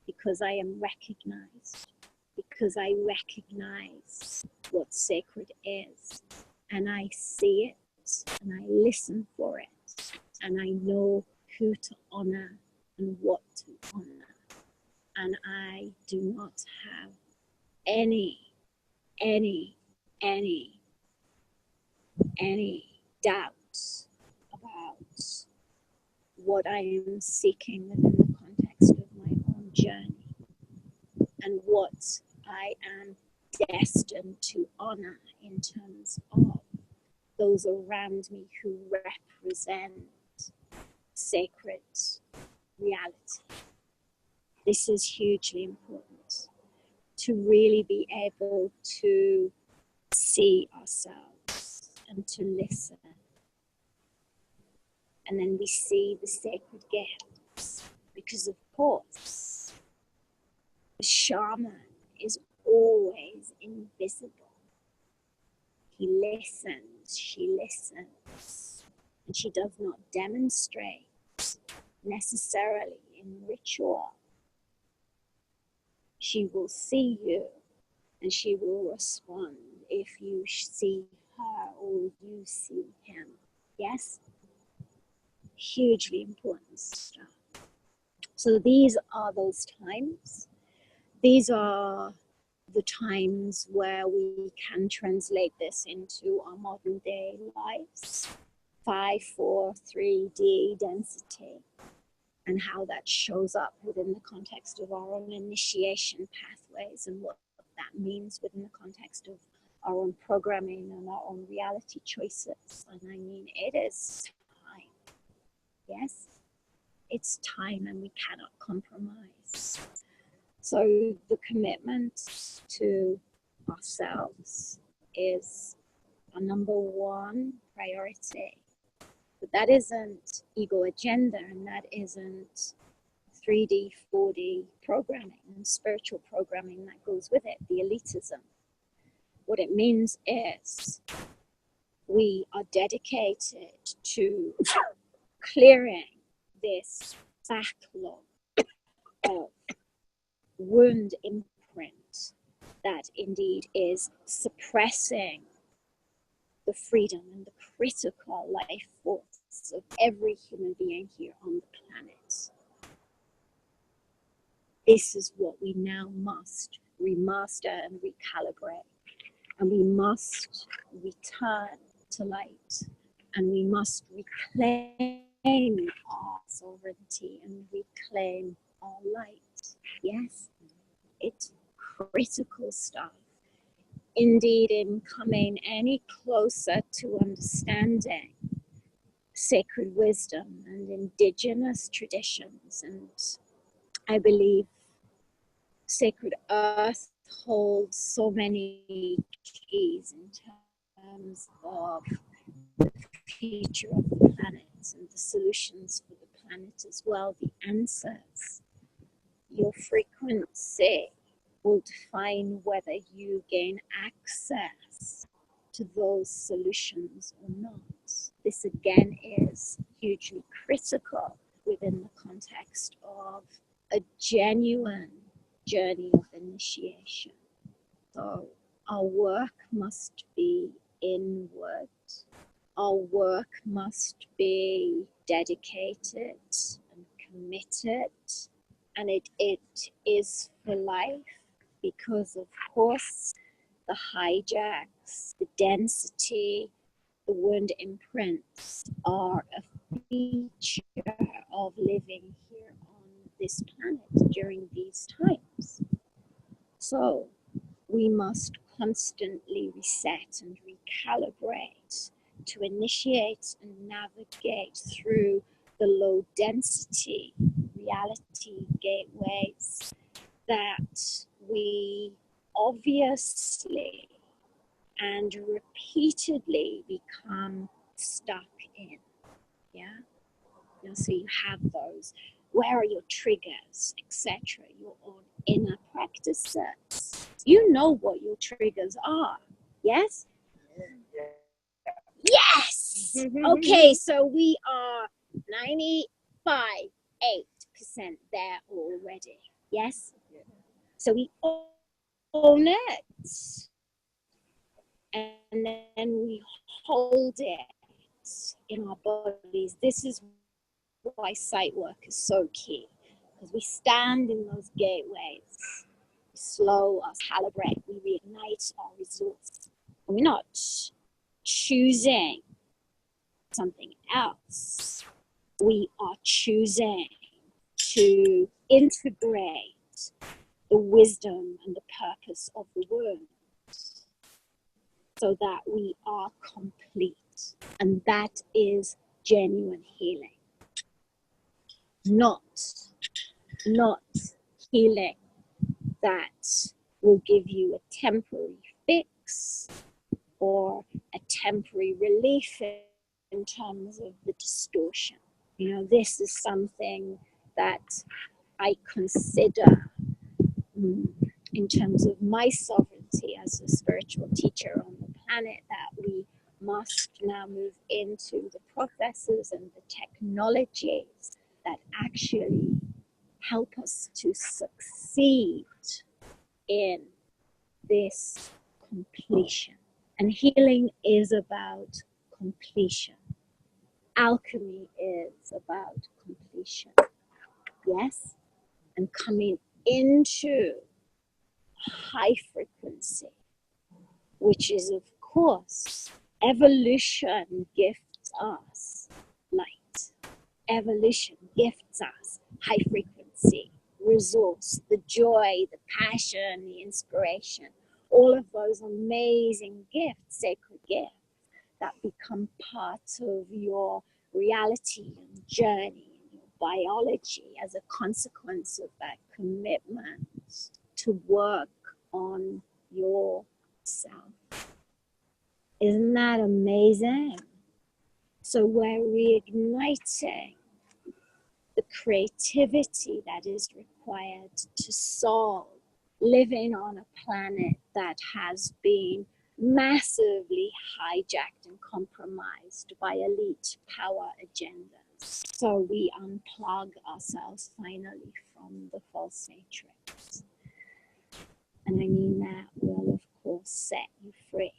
because I am recognized, because I recognize what sacred is, and I see it and I listen for it and I know who to honor and what to honor. And I do not have any doubts about what I am seeking within the context of my own journey and what I am destined to honor in terms of those around me who represent sacred reality. This is hugely important, to really be able to see ourselves and to listen. And then we see the sacred gifts, because of course, the shaman is always invisible. He listens, she listens, and she does not demonstrate necessarily in ritual. She will see you and she will respond if you see her or you see him. Yes? Hugely important stuff. So these are those times. These are the times where we can translate this into our modern day lives. 5-4 3D density, and how that shows up within the context of our own initiation pathways and what that means within the context of our own programming and our own reality choices. And I mean, it is time. Yes, it's time, and we cannot compromise. So the commitment to ourselves is our number one priority. But that isn't ego agenda, and that isn't 3D, 4D programming and spiritual programming that goes with it, the elitism. What it means is we are dedicated to clearing this backlog of wound imprint that indeed is suppressing the freedom and the critical life force of every human being here on the planet. This is what we now must remaster and recalibrate. And we must return to light. And we must reclaim our sovereignty and reclaim our light. Yes, it's critical stuff. Indeed, in coming any closer to understanding sacred wisdom and indigenous traditions, and I believe sacred earth holds so many keys in terms of the future of the planet and the solutions for the planet as well, the answers. Your frequency will define whether you gain access to those solutions or not. This again is hugely critical within the context of a genuine journey of initiation. So our work must be inward. Our work must be dedicated and committed, and it is for life, because of course the hijacks, the density, the wound imprints are a feature of living here on this planet during these times. So we must constantly reset and recalibrate to initiate and navigate through the low density reality gateways that we obviously and repeatedly become stuck in. Yeah. So you have those. Where are your triggers, etc.? Your own inner practices. You know what your triggers are. Yes? Yes! Okay, so we are 95.8% there already. Yes? So we own it. And then we hold it in our bodies. This is why sight work is so key, because we stand in those gateways, we slow us, calibrate, we reignite our resource. And we're not choosing something else. We are choosing to integrate the wisdom and the purpose of the womb so that we are complete. And that is genuine healing. Not healing that will give you a temporary fix or a temporary relief in terms of the distortion. You know, this is something that I consider in terms of my sovereignty as a spiritual teacher on the planet, that we must now move into the processes and the technologies that actually help us to succeed in this completion. And healing is about completion. Alchemy is about completion. Yes? And coming into high frequency, which is, of course, evolution gifts us light. Evolution gifts us high frequency, resource, the joy, the passion, the inspiration, all of those amazing gifts, sacred gifts, that become part of your reality and journey and your biology as a consequence of that commitment to work on yourself. Isn't that amazing? So we're reigniting the creativity that is required to solve living on a planet that has been massively hijacked and compromised by elite power agendas. So we unplug ourselves finally from the false matrix. And I mean that will, of course, set you free.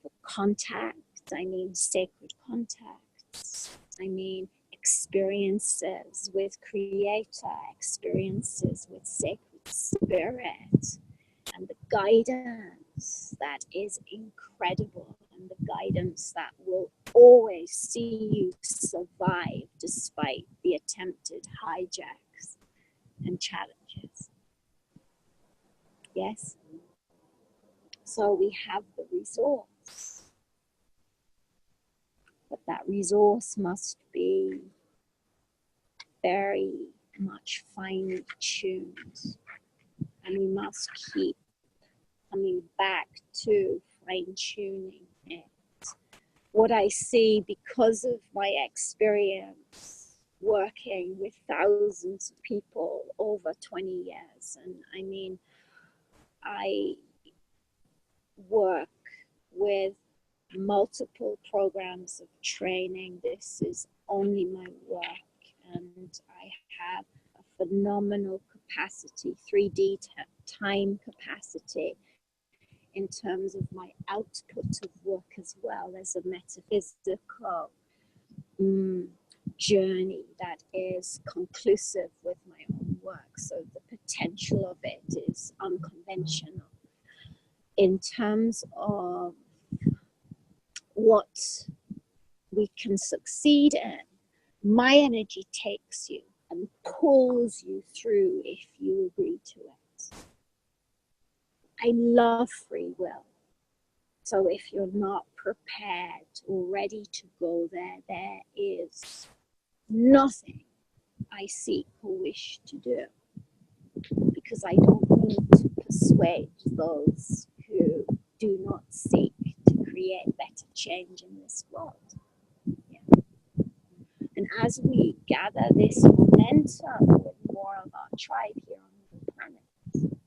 For contact, I mean sacred contacts. I mean experiences with Creator, experiences with Sacred Spirit, and the guidance that is incredible, and the guidance that will always see you survive despite the attempted hijacks and challenges. Yes? So we have the resource, but that resource must be very much finely tuned, and we must keep coming back to fine-tuning it. What I see, because of my experience working with thousands of people over 20 years, and I mean, I work with multiple programs of training. This is only my work, and I have a phenomenal capacity, 3D time capacity, in terms of my output of work as well as a metaphysical journey that is conclusive with my own work. So the potential of it is unconventional. In terms of what we can succeed in, my energy takes you and pulls you through if you agree to it. I love free will. So if you're not prepared or ready to go there, there is nothing I seek or wish to do, because I don't need to persuade those who do not seek to create better change in this world. Yeah. And as we gather this momentum with more of our tribe here on the planet,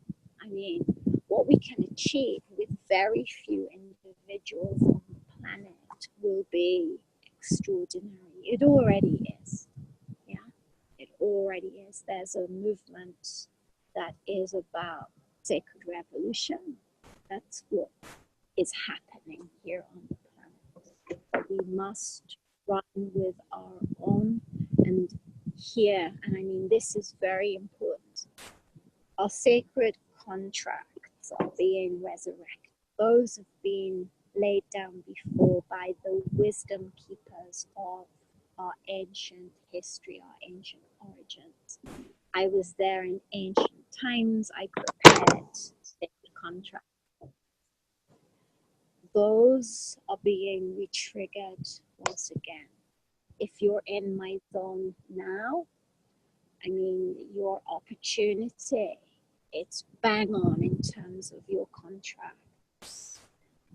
I mean, what we can achieve with very few individuals on the planet will be extraordinary. It already is. Yeah, it already is. There's a movement that is about sacred revolution. That's what is happening here on the planet. we must run with our own. And here, and I mean, this is very important, our sacred contracts are being resurrected. Those have been laid down before by the wisdom keepers of our ancient history, our ancient origins. I was there in ancient times. I prepared sacred contracts. Those are being re-triggered once again. If you're in my zone now, I mean, your opportunity, it's bang on in terms of your contracts.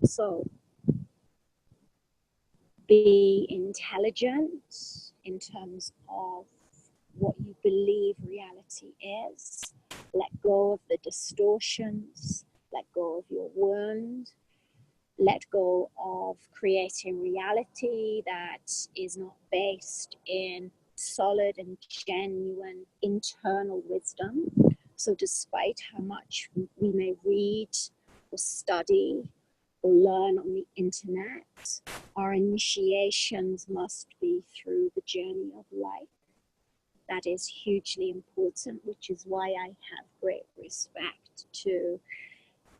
So be intelligent in terms of what you believe reality is. Let go of the distortions, let go of your wound, let go of creating reality that is not based in solid and genuine internal wisdom. So despite how much we may read or study or learn on the internet, our initiations must be through the journey of life. That is hugely important, which is why I have great respect to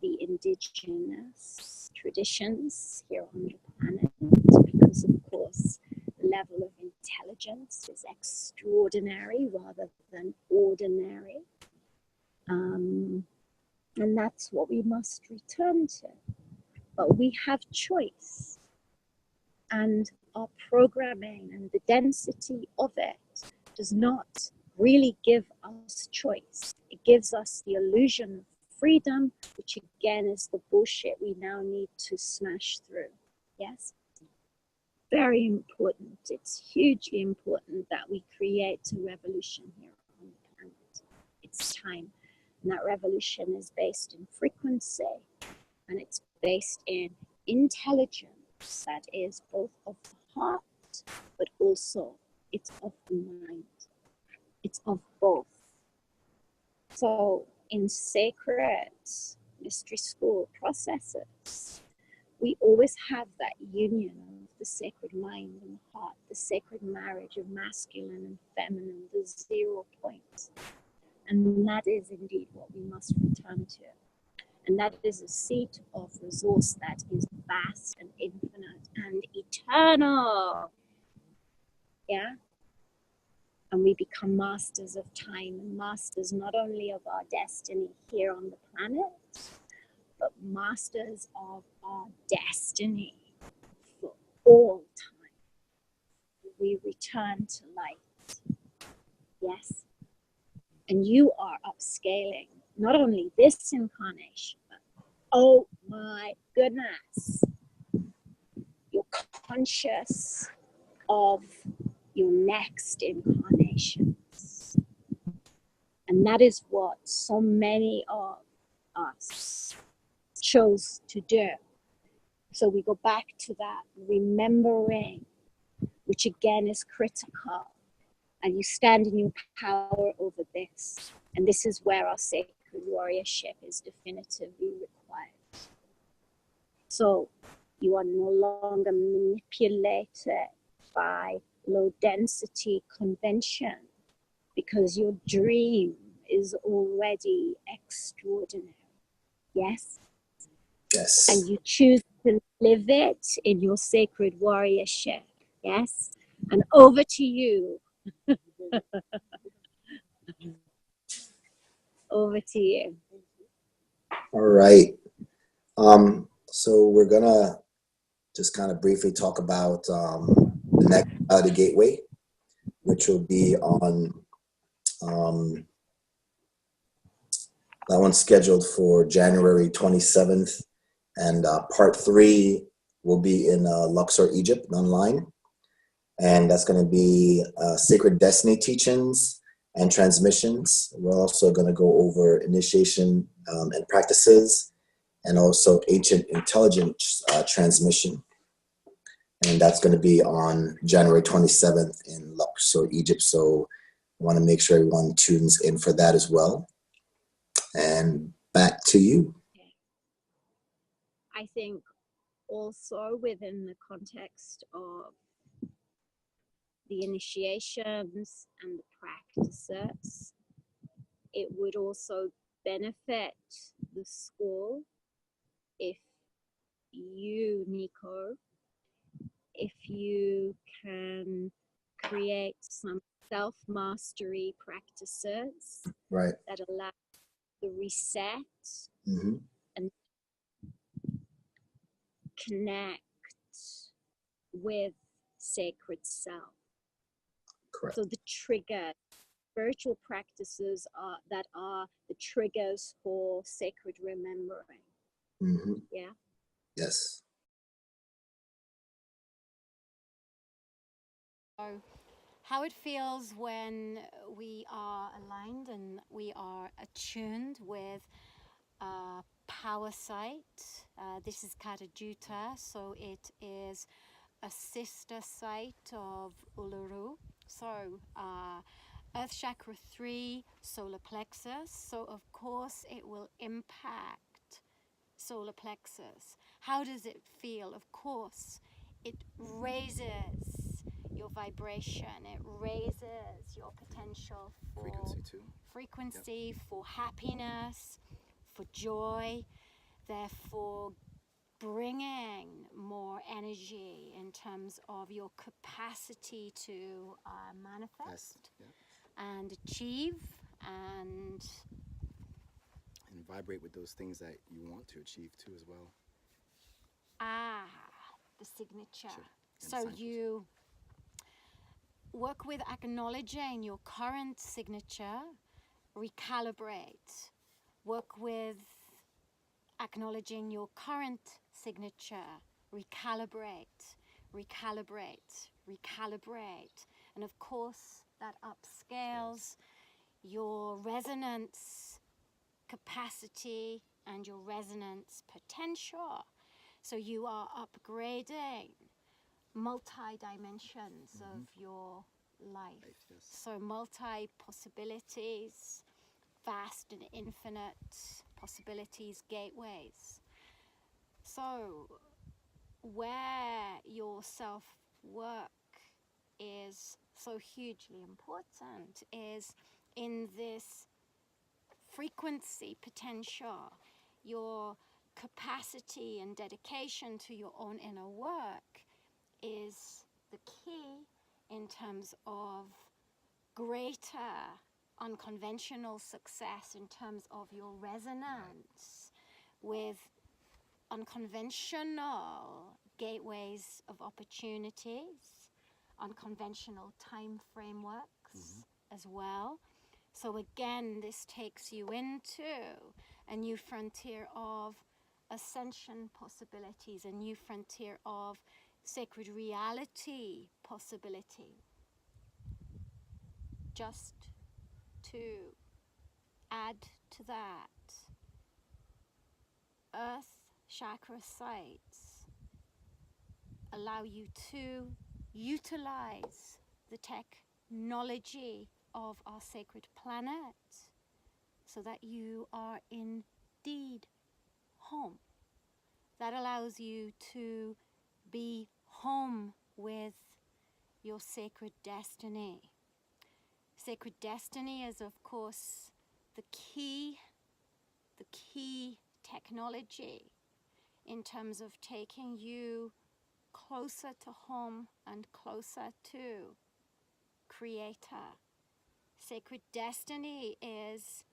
the indigenous traditions here on the planet, because of course the level of intelligence is extraordinary rather than ordinary. And that's what we must return to. But we have choice, and our programming and the density of it does not really give us choice. It gives us the illusion of freedom, which again is the bullshit we now need to smash through. Yes? Very important. It's hugely important that we create a revolution here on the planet. It's time. And that revolution is based in frequency, and it's based in intelligence that is both of the heart, but also it's of the mind. It's of both. So in sacred mystery school processes, we always have that union of the sacred mind and heart, the sacred marriage of masculine and feminine, the 0 point. And that is indeed what we must return to. And that is a seat of resource that is vast and infinite and eternal. Yeah? And we become masters of time and masters not only of our destiny here on the planet, but masters of our destiny for all time. We return to light. Yes? And you are upscaling not only this incarnation, but oh my goodness, you're conscious of your next incarnations. And that is what so many of us chose to do. So we go back to that remembering, which again is critical. And you stand in your power over this. And this is where our sacred warriorship is definitively required. So you are no longer manipulated by low density convention, because your dream is already extraordinary. Yes? Yes. And you choose to live it in your sacred warriorship. Yes? And over to you. Over to you. All right. So we're gonna just kind of briefly talk about the next Reality Gateway, which will be on that one's scheduled for January 27th, and part 3 will be in Luxor, Egypt, online, and that's going to be Sacred Destiny teachings and transmissions. We're also going to go over initiation and practices, and also ancient intelligence transmission. And that's going to be on January 27th in Luxor, Egypt. So I want to make sure everyone tunes in for that as well. And back to you. I think also within the context of the initiations and the practices. It would also benefit the school if you, Nico, if you can create some self-mastery practices Right. that allow the reset Mm-hmm. and connect with sacred self. Correct. So the trigger, spiritual practices that are the triggers for sacred remembering. Mm-hmm. Yeah. Yes. So how it feels when we are aligned and we are attuned with power site. This is Kata Juta, so it is a sister site of Uluru. So Earth Chakra 3, solar plexus. So of course it will impact solar plexus. How does it feel? Of course, it raises your vibration. It raises your potential for frequency, for happiness, for joy. Therefore, bringing more energy in terms of your capacity to manifest and achieve and vibrate with those things that you want to achieve too as well. The signature. So you work with acknowledging your current signature, recalibrate. Work with acknowledging your current signature, recalibrate, recalibrate, recalibrate. And of course, that upscales your resonance capacity and your resonance potential. So you are upgrading multi-dimensions of your life. So multi-possibilities, vast and infinite possibilities, gateways. So where your self-work is so hugely important is in this frequency potential, your capacity and dedication to your own inner work is the key in terms of greater unconventional success, in terms of your resonance with unconventional gateways of opportunities, unconventional time frameworks as well. So again, this takes you into a new frontier of ascension possibilities, a new frontier of sacred reality possibility. Just to add to that, Earth chakra sites allow you to utilize the technology of our sacred planet so that you are indeed home. That allows you to be home with your sacred destiny. Sacred destiny is, of course, the key technology in terms of taking you closer to home and closer to Creator. Sacred destiny is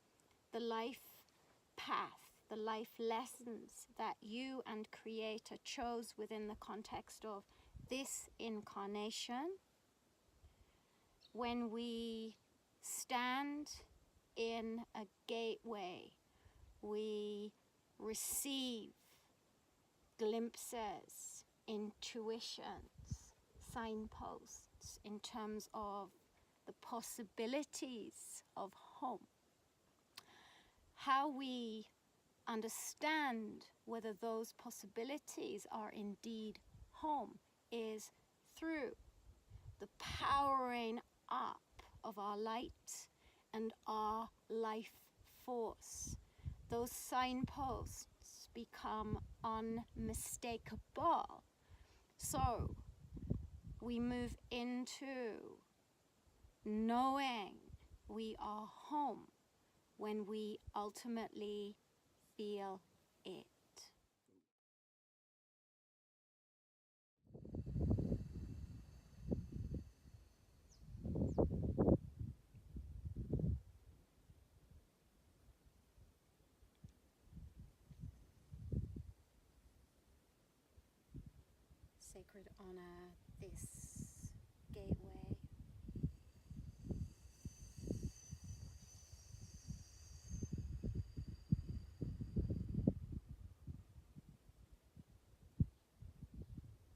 the life path, the life lessons that you and Creator chose within the context of this incarnation. When we stand in a gateway, we receive glimpses, intuitions, signposts in terms of the possibilities of home. How we understand whether those possibilities are indeed home is through the powering up of our light and our life force. Those signposts become unmistakable. So we move into knowing we are home when we ultimately feel it. Sacred honor this gateway.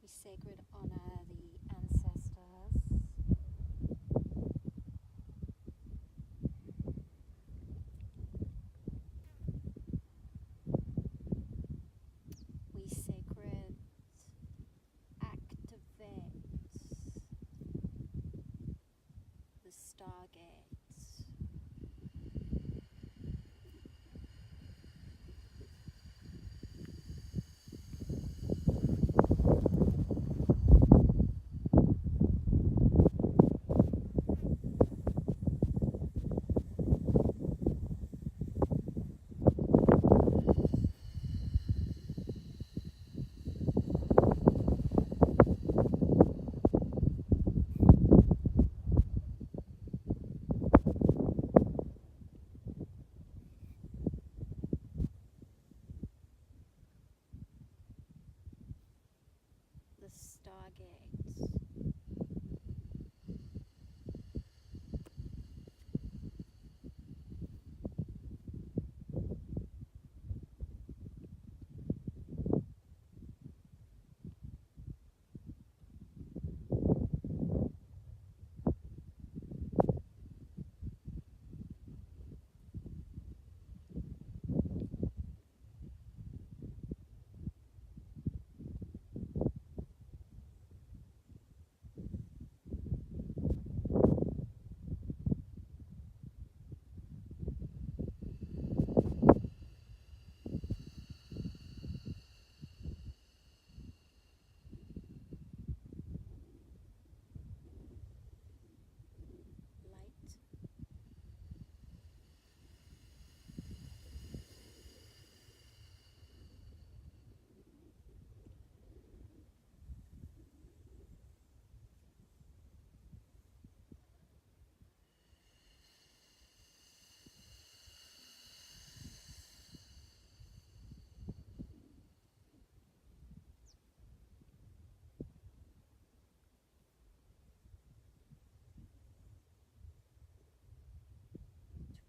We sacred honor the ancestors. We sacred activate the stargates. The stargates. Light.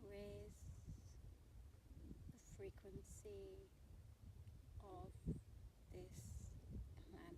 To raise the frequency of this planet.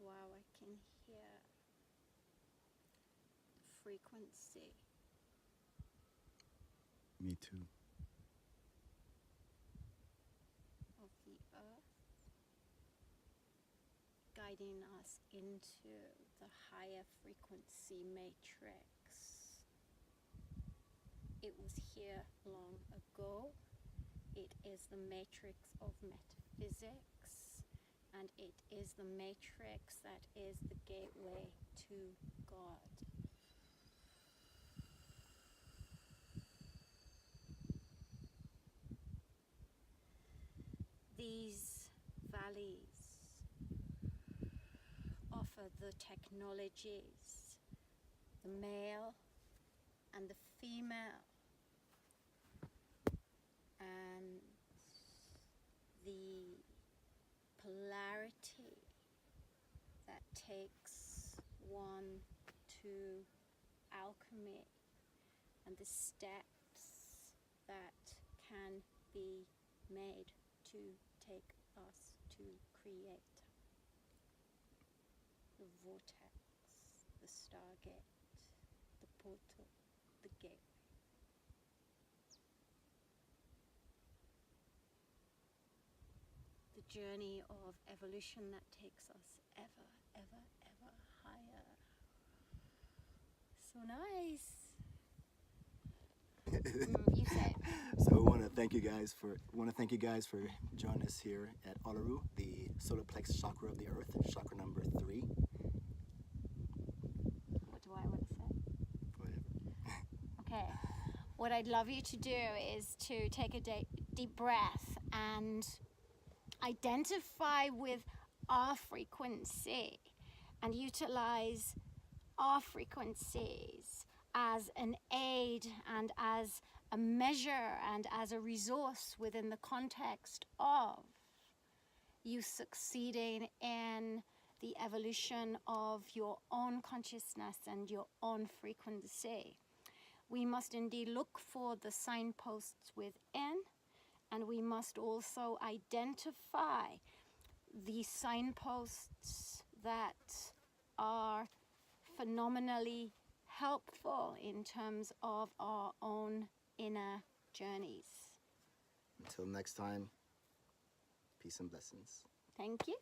Wow, I can hear the frequency. Me too. guiding us into the higher frequency matrix. It was here long ago. It is the matrix of metaphysics, and it is the matrix that is the gateway to God. These valleys offer the technologies, the male and the female, and the polarity that takes one to alchemy, and the steps that can be made to take us to create. The vortex, the stargate, the portal, the gateway. The journey of evolution that takes us ever, ever, ever higher. So nice. You say. So I want to thank you guys for joining us here at Olaru, the solar plex chakra of the earth, chakra number 3. What do I want to say? Whatever. Okay. What I'd love you to do is to take a deep breath and identify with our frequency and utilize our frequencies as an aid and as a measure and as a resource within the context of you succeeding in the evolution of your own consciousness and your own frequency. We must indeed look for the signposts within, and we must also identify the signposts that are phenomenally helpful in terms of our own inner journeys. Until next time, peace and blessings. Thank you.